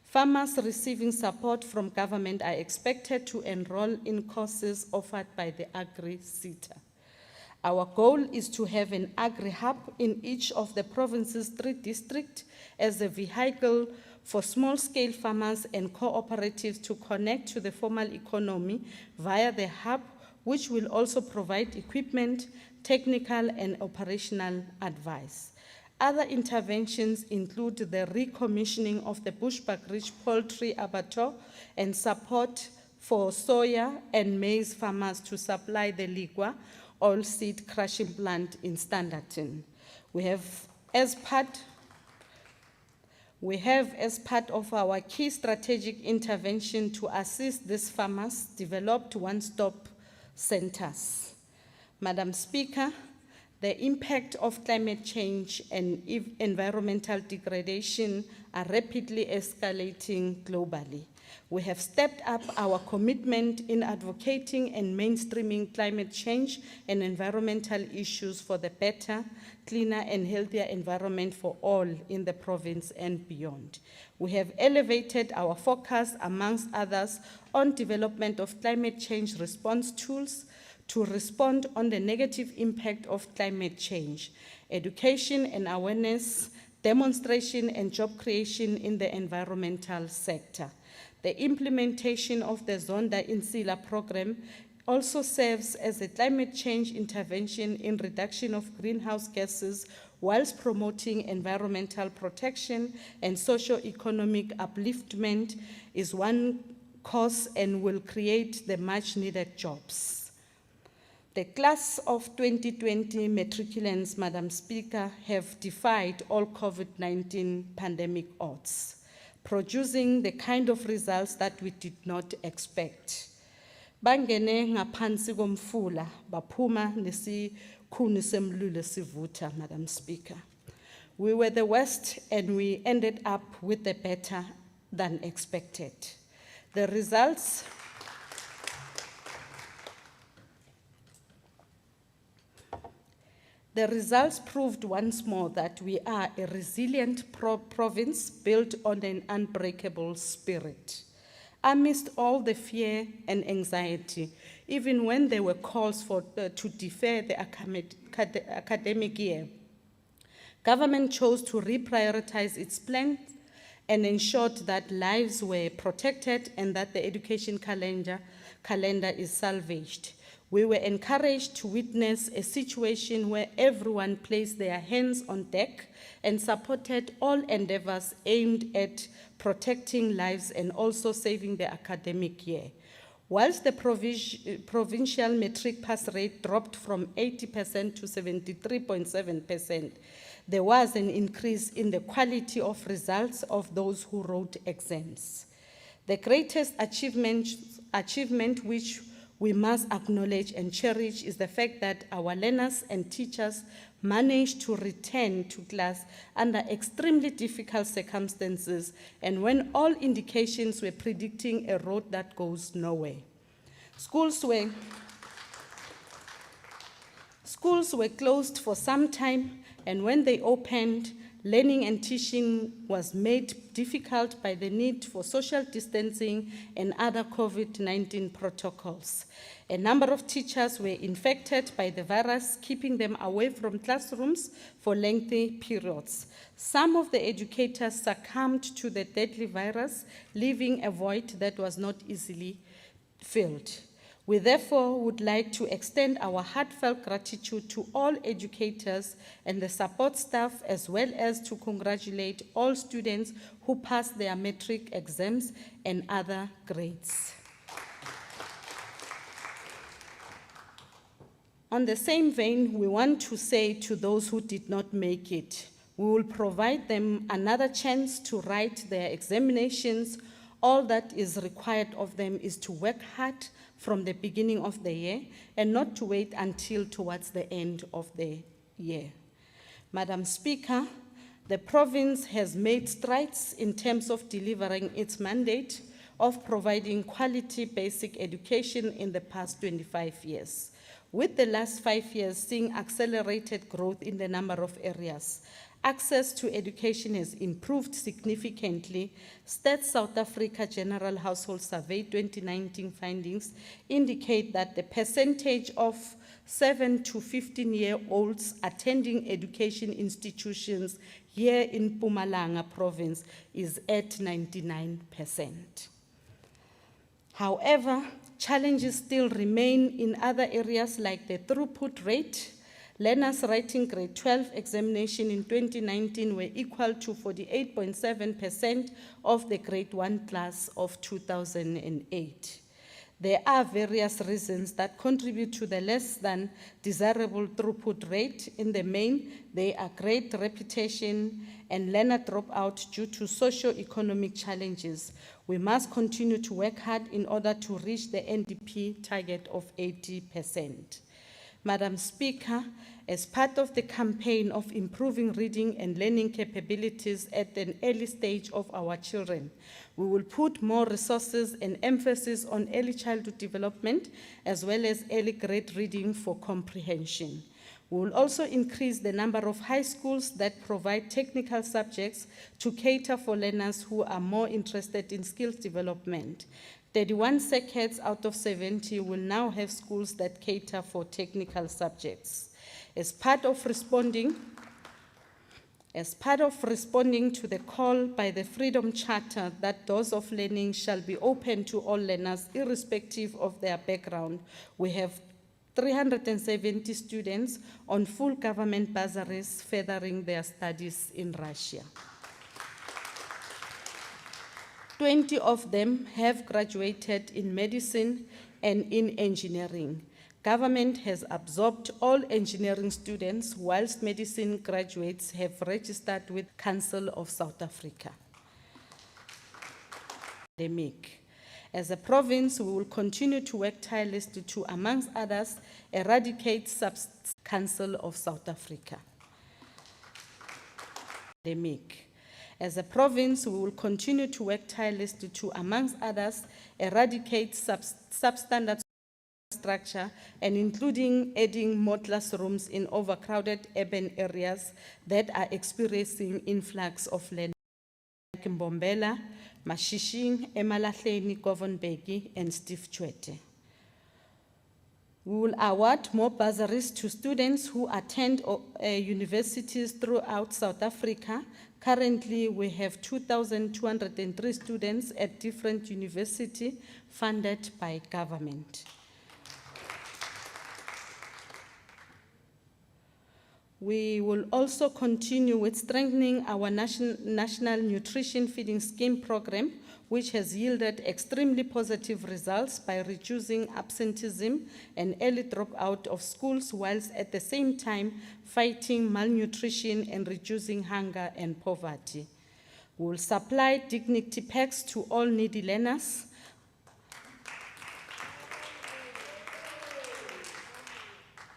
Farmers receiving support from government are expected to enroll in courses offered by the Agri-SETA. Our goal is to have an agri-hub in each of the province's 3 districts as a vehicle for small-scale farmers and cooperatives to connect to the formal economy via the hub, which will also provide equipment, technical and operational advice. Other interventions include the recommissioning of the Bushbuck Ridge Poultry Abattoir and support for soya and maize farmers to supply the Ligwa oilseed crushing plant in Standerton. We have, as part of our key strategic intervention to assist these farmers, developed one-stop centers. Madam Speaker, the impact of climate change and environmental degradation are rapidly escalating globally. We have stepped up our commitment in advocating and mainstreaming climate change and environmental issues for the better, cleaner and healthier environment for all in the province and beyond. We have elevated our focus, amongst others, on development of climate change response tools to respond on the negative impact of climate change, education and awareness, demonstration and job creation in the environmental sector. The implementation of the Zonda Insila program also serves as a climate change intervention in reduction of greenhouse gases whilst promoting environmental protection and socio-economic upliftment is one cause and will create the much-needed jobs. The class of 2020 matriculants, Madam Speaker, have defied all COVID-19 pandemic odds, producing the kind of results that we did not expect. Bangene ngaphansi komfula, baphuma nesikhuni semlilo sivuta, Madam Speaker. We were the worst and we ended up with the better than expected. The results proved once more that we are a resilient province built on an unbreakable spirit. Amidst all the fear and anxiety, even when there were calls to defer the academic year, government chose to reprioritize its plans and ensured that lives were protected and that the education calendar is salvaged. We were encouraged to witness a situation where everyone placed their hands on deck and supported all endeavors aimed at protecting lives and also saving the academic year. Whilst the provincial matric pass rate dropped from 80% to 73.7%, there was an increase in the quality of results of those who wrote exams. The greatest achievement which we must acknowledge and cherish is the fact that our learners and teachers managed to return to class under extremely difficult circumstances and when all indications were predicting a road that goes nowhere. Schools were closed for some time, and when they opened, learning and teaching was made difficult by the need for social distancing and other COVID-19 protocols. A number of teachers were infected by the virus, keeping them away from classrooms for lengthy periods. Some of the educators succumbed to the deadly virus, leaving a void that was not easily filled. We therefore would like to extend our heartfelt gratitude to all educators and the support staff, as well as to congratulate all students who passed their matric exams and other grades. On the same vein, we want to say to those who did not make it, we will provide them another chance to write their examinations. All that is required of them is to work hard from the beginning of the year and not to wait until towards the end of the year. Madam Speaker, the province has made strides in terms of delivering its mandate of providing quality basic education in the past 25 years, with the last 5 years seeing accelerated growth in the number of areas. Access to education has improved significantly. Stats South Africa General Household Survey 2019 findings indicate that the percentage of 7 to 15-year-olds attending education institutions here in Pumalanga province is at 99%. However, challenges still remain in other areas like the throughput rate. Learners writing grade 12 examination in 2019 were equal to 48.7% of the grade 1 class of 2008. There are various reasons that contribute to the less than desirable throughput rate. In the main, they are grade reputation and learner dropout due to socio-economic challenges. We must continue to work hard in order to reach the NDP target of 80%. Madam Speaker, as part of the campaign of improving reading and learning capabilities at an early stage of our children, we will put more resources and emphasis on early childhood development as well as early grade reading for comprehension. We will also increase the number of high schools that provide technical subjects to cater for learners who are more interested in skills development. 31 circuits out of 70 will now have schools that cater for technical subjects. As part of responding to the call by the Freedom Charter that doors of learning shall be open to all learners irrespective of their background, we have 370 students on full government bursaries furthering their studies in Russia. 20 of them have graduated in medicine and in engineering. Government has absorbed all engineering students, whilst medicine graduates have registered with Council of South Africa. As a province, we will continue to work tirelessly to, amongst others, eradicate Council of South Africa. As a province, we will continue to work tirelessly to, amongst others, eradicate substandard structure and including adding more classrooms in overcrowded urban areas that are experiencing influx of learners like Mbombela, Mashishing, Emalahleni, Govonbeki, and Steve Tshwete. We will award more bursaries to students who attend universities throughout South Africa. Currently, we have 2,203 students at different universities funded by government. We will also continue with strengthening our national nutrition feeding scheme program, which has yielded extremely positive results by reducing absenteeism and early dropout of schools, whilst at the same time fighting malnutrition and reducing hunger and poverty. We will supply dignity packs to all needy learners.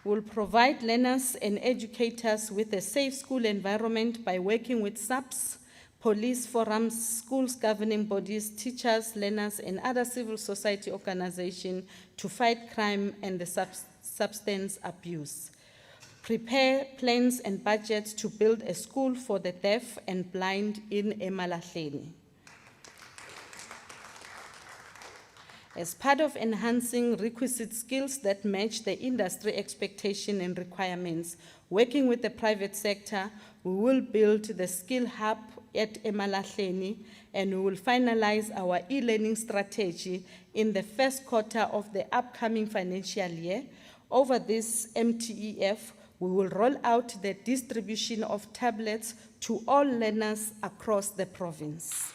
We will provide learners and educators with a safe school environment by working with SAPS, police forums, schools governing bodies, teachers, learners, and other civil society organizations to fight crime and the substance abuse. Prepare plans and budgets to build a school for the deaf and blind in Emalahleni. As part of enhancing requisite skills that match the industry expectation and requirements, working with the private sector, we will build the skill hub at Emalahleni, and we will finalize our e-learning strategy in the first quarter of the upcoming financial year. Over this MTEF, we will roll out the distribution of tablets to all learners across the province.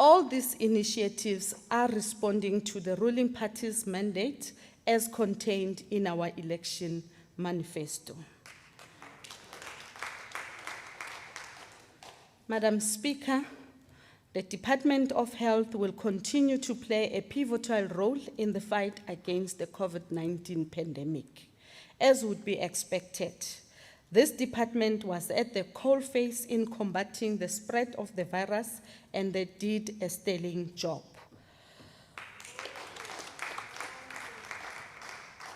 All these initiatives are responding to the ruling party's mandate as contained in our election manifesto. Madam Speaker, the Department of Health will continue to play a pivotal role in the fight against the COVID-19 pandemic. As would be expected, this department was at the coalface in combating the spread of the virus, and they did a sterling job.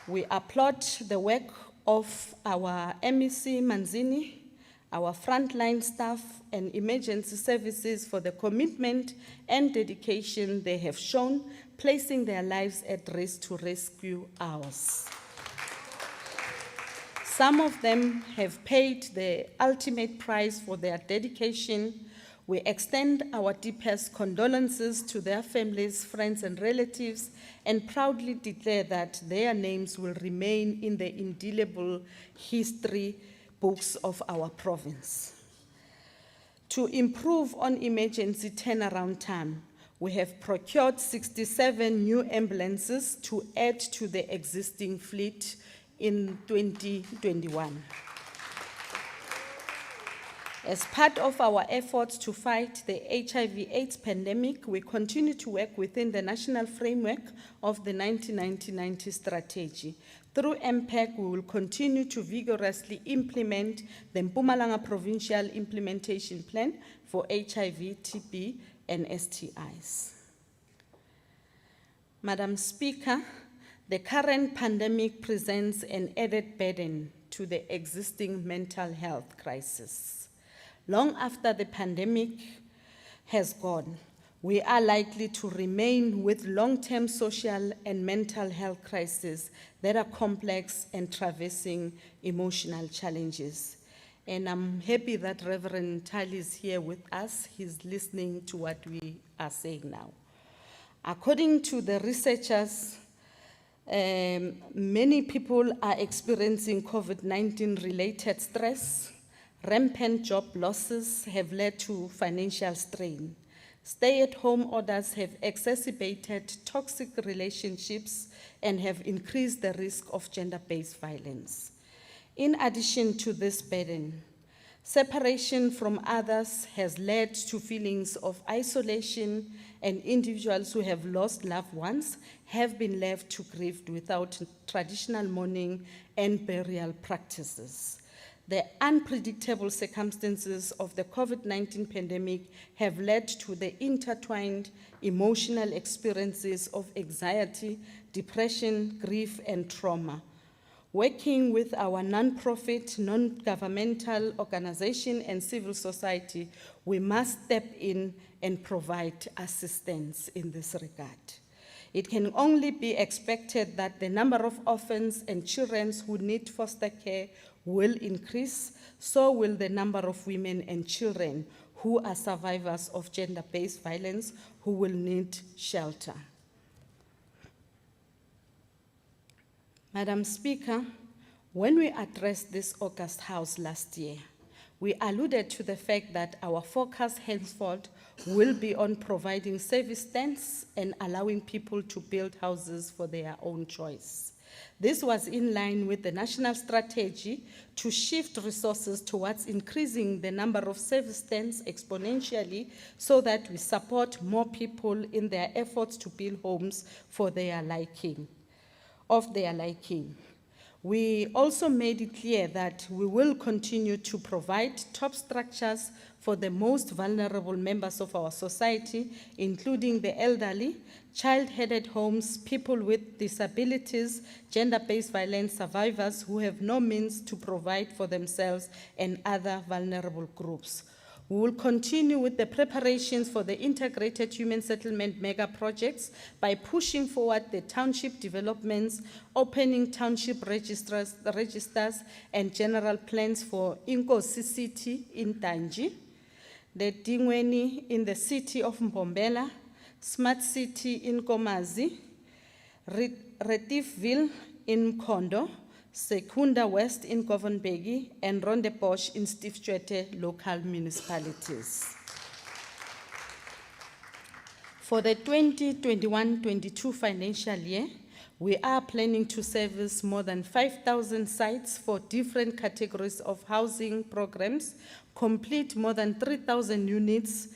We applaud the work of our MEC Manzini, our frontline staff and emergency services for the commitment and dedication they have shown, placing their lives at risk to rescue ours. Some of them have paid the ultimate price for their dedication. We extend our deepest condolences to their families, friends, and relatives, and proudly declare that their names will remain in the indelible history books of our province. To improve on emergency turnaround time, we have procured 67 new ambulances to add to the existing fleet in 2021. As part of our efforts to fight the HIV/AIDS pandemic, we continue to work within the national framework of the 1990 strategy. Through MPEG, we will continue to vigorously implement the Pumalanga Provincial Implementation Plan for HIV, TB, and STIs. Madam Speaker, the current pandemic presents an added burden to the existing mental health crisis. Long after the pandemic has gone, we are likely to remain with long-term social and mental health crises that are complex and traversing emotional challenges. And I'm happy that Reverend Tali is here with us. He's listening to what we are saying now. According to the researchers, many people are experiencing COVID-19 related stress. Rampant job losses have led to financial strain. Stay-at-home orders have exacerbated toxic relationships and have increased the risk of gender-based violence. In addition to this burden, separation from others has led to feelings of isolation, and individuals who have lost loved ones have been left to grieve without traditional mourning and burial practices. The unpredictable circumstances of the COVID-19 pandemic have led to the intertwined emotional experiences of anxiety, depression, grief, and trauma. Working with our non-profit, non-governmental organization and civil society, we must step in and provide assistance in this regard. It can only be expected that the number of orphans and children who need foster care will increase, so will the number of women and children who are survivors of gender-based violence who will need shelter. Madam Speaker, when we addressed this August House last year, we alluded to the fact that our focus henceforth will be on providing service stands and allowing people to build houses for their own choice. This was in line with the national strategy to shift resources towards increasing the number of service stands exponentially so that we support more people in their efforts to build homes for their liking. We also made it clear that we will continue to provide top structures for the most vulnerable members of our society, including the elderly, child-headed homes, people with disabilities, gender-based violence survivors who have no means to provide for themselves, and other vulnerable groups. We will continue with the preparations for the integrated human settlement mega projects by pushing forward the township developments, opening township registers and general plans for Inkosi City in Tanji, the Dingweni in the city of Mbombela, Smart City in Komazi, Retifville in Mkondo, Secunda West in Govenbegi, and Rondebosch in Stiftjwete local municipalities. For the 2021-22 financial year, we are planning to service more than 5,000 sites for different categories of housing programs, complete more than 3,000 units,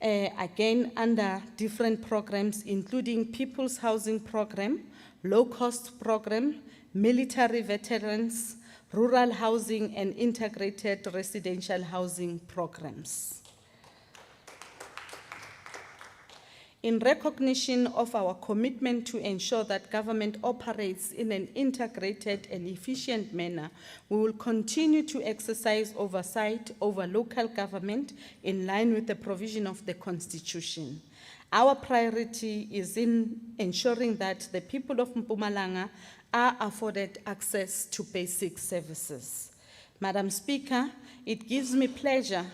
again under different programs, including People's Housing Program, Low-Cost Program, Military Veterans, Rural Housing, and Integrated Residential Housing Programs. In recognition of our commitment to ensure that government operates in an integrated and efficient manner, we will continue to exercise oversight over local government in line with the provision of the Constitution. Our priority is in ensuring that the people of Pumalanga are afforded access to basic services. Madam Speaker, it gives me pleasure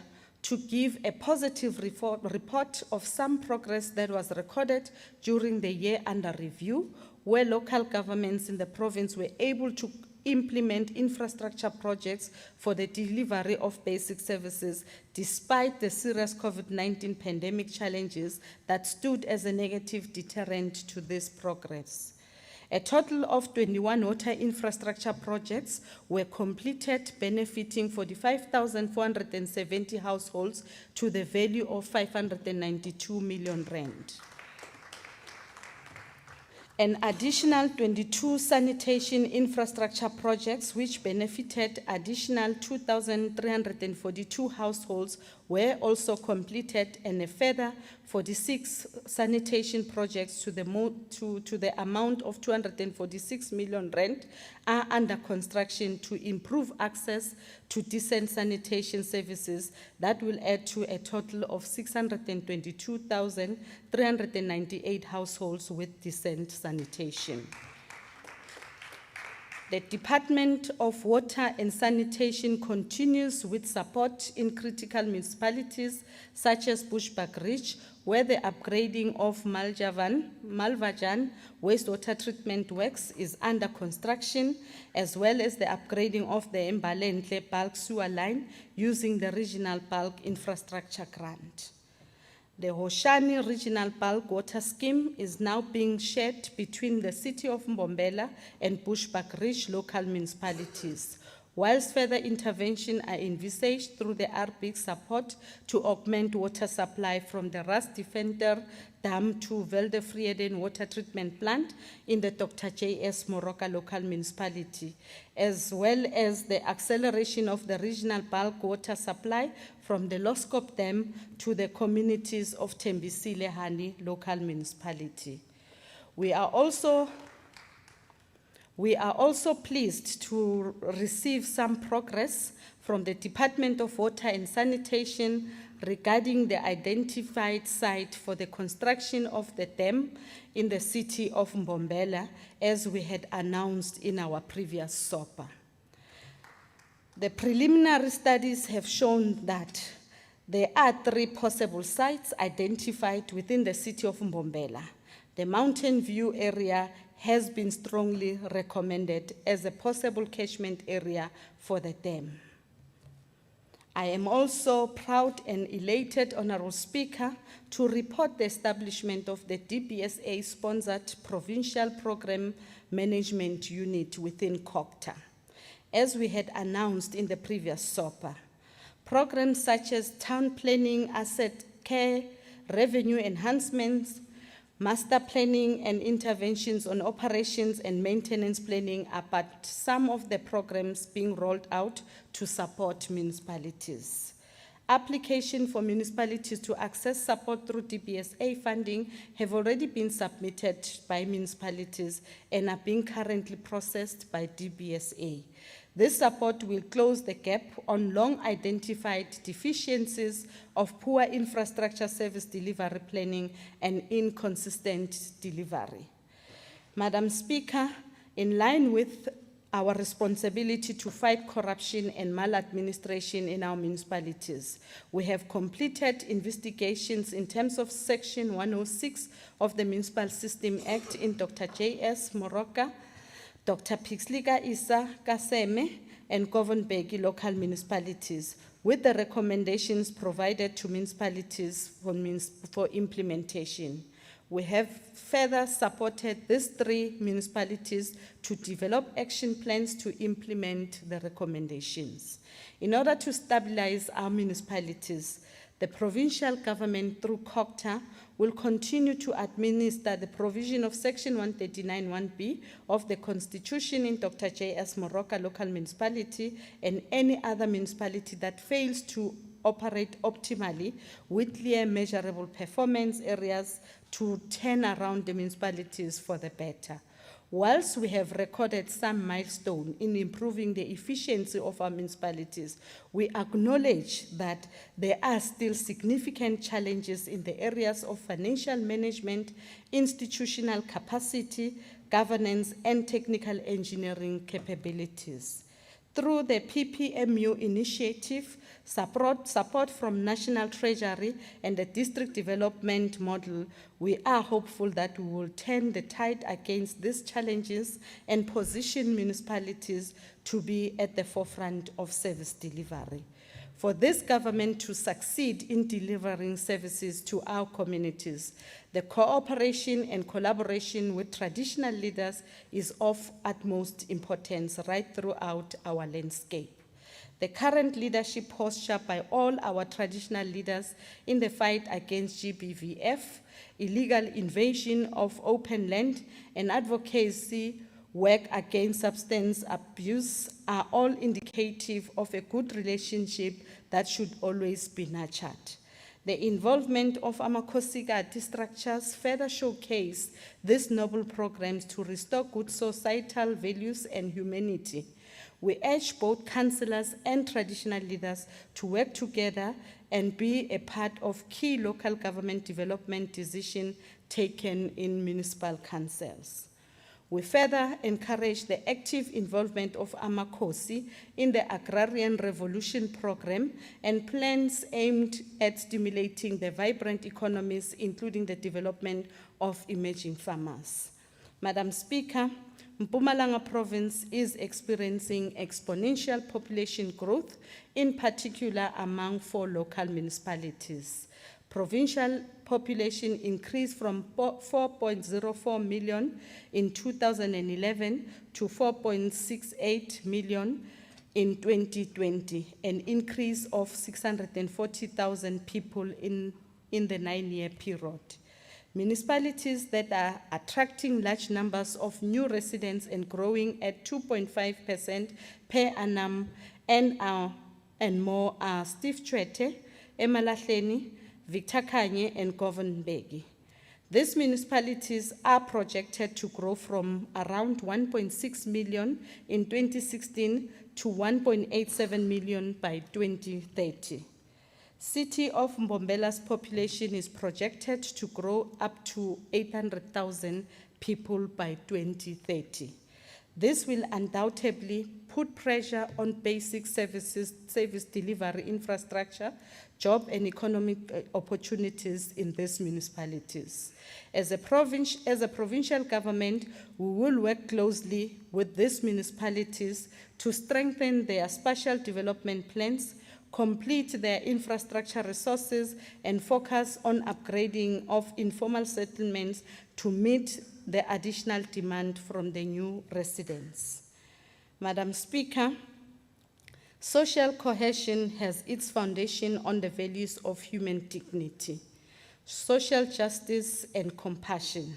to give a positive report of some progress that was recorded during the year under review, where local governments in the province were able to implement infrastructure projects for the delivery of basic services despite the serious COVID-19 pandemic challenges that stood as a negative deterrent to this progress. A total of 21 water infrastructure projects were completed, benefiting 45,470 households to the value of 592 million rand. An additional 22 sanitation infrastructure projects, which benefited additional 2,342 households, were also completed, and a further 46 sanitation projects to the amount of 246 million rand are under construction to improve access to decent sanitation services that will add to a total of 622,398 households with decent sanitation. The Department of Water and Sanitation continues with support in critical municipalities such as Bushbuckridge, where the upgrading of Malvajan wastewater treatment works is under construction, as well as the upgrading of the Mbalenhle bulk sewer line using the Regional Bulk Infrastructure Grant. The Hoshani Regional Bulk Water Scheme is now being shared between the City of Mbombela and Bushbuckridge local municipalities, whilst further intervention are envisaged through the RBIC support to augment water supply from the Ras Defender Dam to Veldefrieden Water Treatment Plant in the Dr. J.S. Moroka local municipality, as well as the acceleration of the regional bulk water supply from the Loskop Dam to the communities of Dbsa Lehani local municipality. We are also pleased to receive some progress from the Department of Water and Sanitation regarding the identified site for the construction of the dam in the city of Mbombela, as we had announced in our previous SOPA. The preliminary studies have shown that there are 3 possible sites identified within the city of Mbombela. The Mountain View area has been strongly recommended as a possible catchment area for the dam. I am also proud and elated, Honorable Speaker, to report the establishment of the Dbsa-sponsored Provincial Program Management Unit within COGTA. As we had announced in the previous SOPA, programs such as town planning, asset care, revenue enhancements, master planning and interventions on operations and maintenance planning are but some of the programs being rolled out to support municipalities. Application for municipalities to access support through Dbsa funding have already been submitted by municipalities and are being currently processed by Dbsa. This support will close the gap on long-identified deficiencies of poor infrastructure service delivery planning and inconsistent delivery. Madam Speaker, in line with our responsibility to fight corruption and maladministration in our municipalities, we have completed investigations in terms of Section 106 of the Municipal System Act in Dr. J.S. Moroka, Dr. Pixlika Isa Kaseme, and Governbegi local municipalities, with the recommendations provided to municipalities for implementation. We have further supported these 3 municipalities to develop action plans to implement the recommendations. In order to stabilize our municipalities, the provincial government through COGTA will continue to administer the provision of Section 139(1)B of the Constitution in Dr. J.S. Moroka local municipality and any other municipality that fails to operate optimally with clear measurable performance areas to turn around the municipalities for the better. Whilst we have recorded some milestone in improving the efficiency of our municipalities, we acknowledge that there are still significant challenges in the areas of financial management, institutional capacity, governance, and technical engineering capabilities. Through the PPMU initiative, support from National Treasury and the District Development Model, we are hopeful that we will turn the tide against these challenges and position municipalities to be at the forefront of service delivery. For this government to succeed in delivering services to our communities, the cooperation and collaboration with traditional leaders is of utmost importance right throughout our landscape. The current leadership posture by all our traditional leaders in the fight against GBVF, illegal invasion of open land, and advocacy work against substance abuse are all indicative of a good relationship that should always be nurtured. The involvement of Amakosigati structures further showcase these noble programs to restore good societal values and humanity. We urge both councillors and traditional leaders to work together and be a part of key local government development decisions taken in municipal councils. We further encourage the active involvement of Amakosi in the Agrarian Revolution program and plans aimed at stimulating the vibrant economies, including the development of emerging farmers. Madam Speaker, Pumalanga province is experiencing exponential population growth, in particular among 4 local municipalities. Provincial population increased from 4.04 million in 2011 to 4.68 million in 2020, an increase of 640,000 people in the 9-year period. Municipalities that are attracting large numbers of new residents and growing at 2.5% per annum and more are Steve Tshwete, Emalahleni, Victor Kanye, and Govan-Mbeki. These municipalities are projected to grow from around 1.6 million in 2016 to 1.87 million by 2030. City of Mbombela's population is projected to grow up to 800,000 people by 2030. This will undoubtedly put pressure on basic service delivery infrastructure, job and economic opportunities in these municipalities. As a provincial government, we will work closely with these municipalities to strengthen their spatial development plans, complete their infrastructure resources, and focus on upgrading of informal settlements to meet the additional demand from the new residents. Madam Speaker, social cohesion has its foundation on the values of human dignity, social justice, and compassion.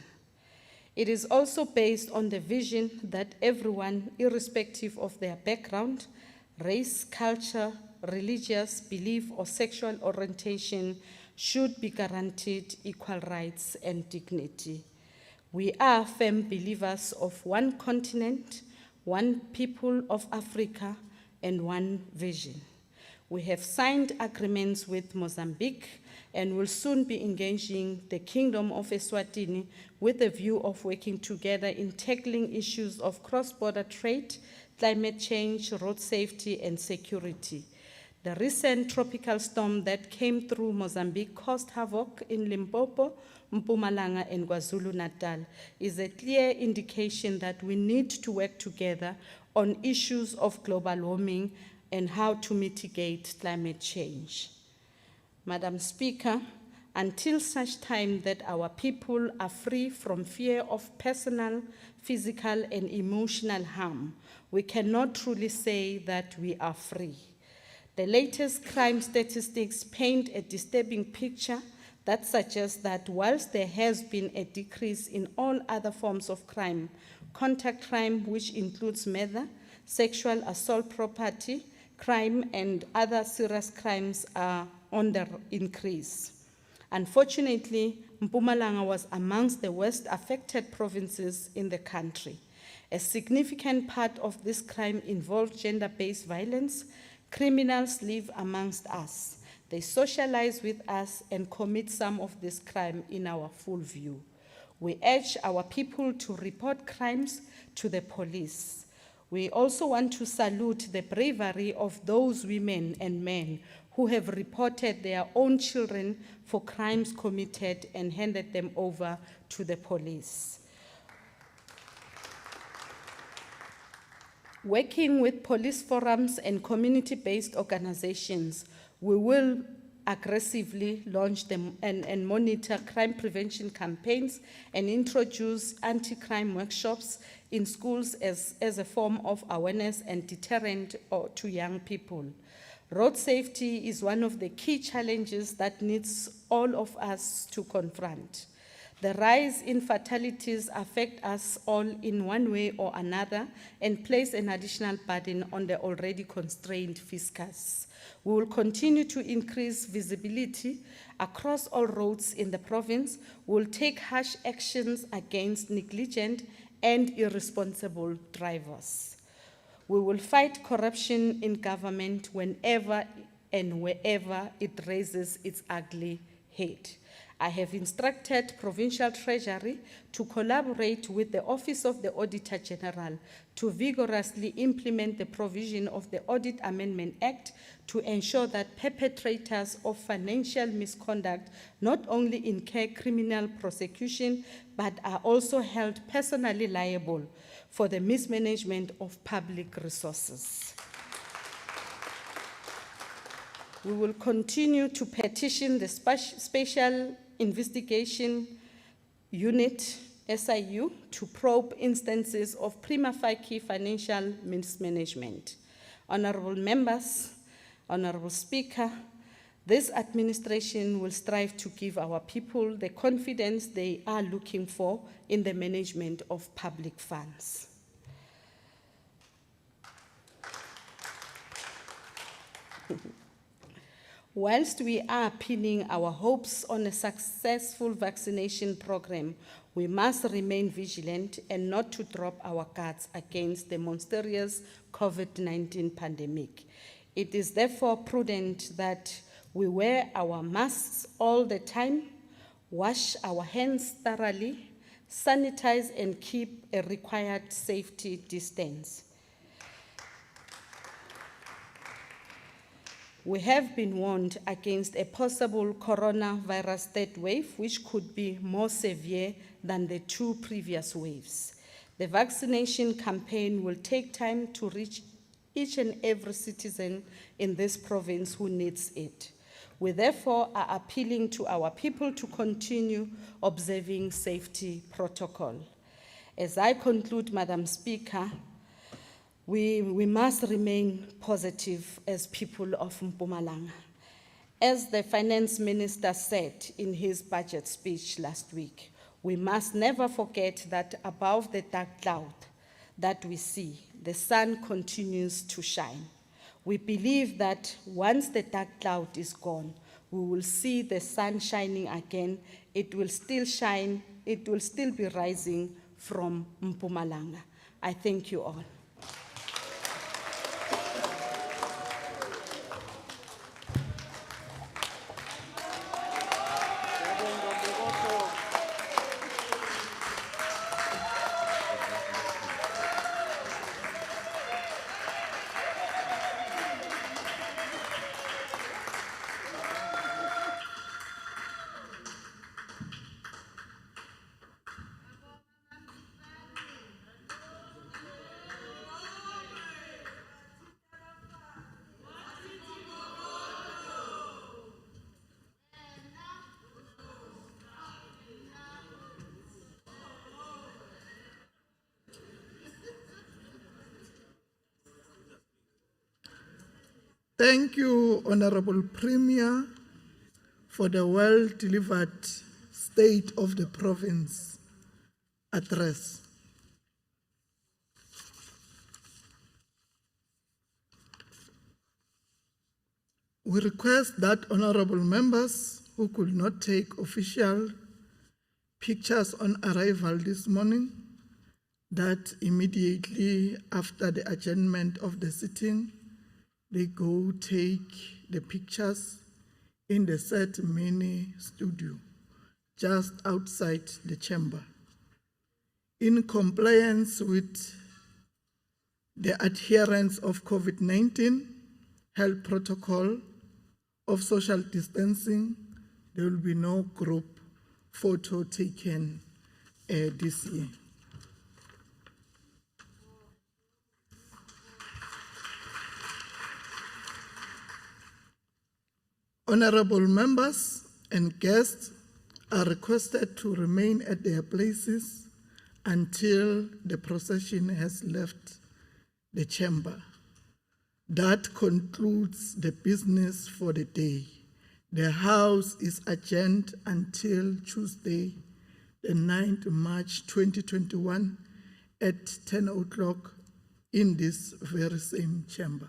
It is also based on the vision that everyone, irrespective of their background, race, culture, religious belief, or sexual orientation, should be guaranteed equal rights and dignity. We are firm believers of one continent, one people of Africa, and one vision. We have signed agreements with Mozambique and will soon be engaging the Kingdom of Eswatini with a view of working together in tackling issues of cross-border trade, climate change, road safety, and security. The recent tropical storm that came through Mozambique caused havoc in Limpopo, Pumalanga, and KwaZulu-Natal is a clear indication that we need to work together on issues of global warming and how to mitigate climate change. Madam Speaker, until such time that our people are free from fear of personal, physical, and emotional harm, we cannot truly say that we are free. The latest crime statistics paint a disturbing picture that suggests that whilst there has been a decrease in all other forms of crime, contact crime, which includes murder, sexual assault property, crime and other serious crimes are on the increase. Unfortunately, Pumalanga was amongst the worst affected provinces in the country. A significant part of this crime involved gender-based violence. Criminals live amongst us. They socialize with us and commit some of this crime in our full view. We urge our people to report crimes to the police. We also want to salute the bravery of those women and men who have reported their own children for crimes committed and handed them over to the police. Working with police forums and community-based organizations, we will aggressively launch them and monitor crime prevention campaigns and introduce anti-crime workshops in schools as a form of awareness and deterrent to young people. Road safety is one of the key challenges that needs all of us to confront. The rise in fatalities affect us all in one way or another and place an additional burden on the already constrained fiscus. We will continue to increase visibility across all roads in the province. We will take harsh actions against negligent and irresponsible drivers. We will fight corruption in government whenever and wherever it raises its ugly head. I have instructed Provincial Treasury to collaborate with the Office of the Auditor General to vigorously implement the provision of the Audit Amendment Act to ensure that perpetrators of financial misconduct not only incur criminal prosecution, but are also held personally liable for the mismanagement of public resources. We will continue to petition the Special Investigation Unit, SIU, to probe instances of prima facie financial mismanagement. Honorable members, Honorable Speaker, this administration will strive to give our people the confidence they are looking for in the management of public funds. Whilst we are pinning our hopes on a successful vaccination program, we must remain vigilant and not to drop our guards against the monstrous COVID-19 pandemic. It is therefore prudent that we wear our masks all the time, wash our hands thoroughly, sanitize and keep a required safety distance. We have been warned against a possible coronavirus third wave, which could be more severe than the two previous waves. The vaccination campaign will take time to reach each and every citizen in this province who needs it. We therefore are appealing to our people to continue observing safety protocol. As I conclude, Madam Speaker, we must remain positive as people of Pumalanga. As the Finance Minister said in his budget speech last week, we must never forget that above the dark cloud that we see, the sun continues to shine. We believe that once the dark cloud is gone, we will see the sun shining again. It will still shine, it will still be rising from Pumalanga. I thank you all. Thank you, Honorable Premier, for the well-delivered State of the Province address. We request that honorable members who could not take official pictures on arrival this morning, that immediately after the adjournment of the sitting, they go take the pictures in the said mini studio just outside the chamber. In compliance with the adherence of COVID-19 health protocol of social distancing, there will be no group photo taken this year. Honorable members and guests are requested to remain at their places until the procession has left the chamber. That concludes the business for the day. The House is adjourned until Tuesday, the 9th March 2021 at 10 o'clock in this very same chamber.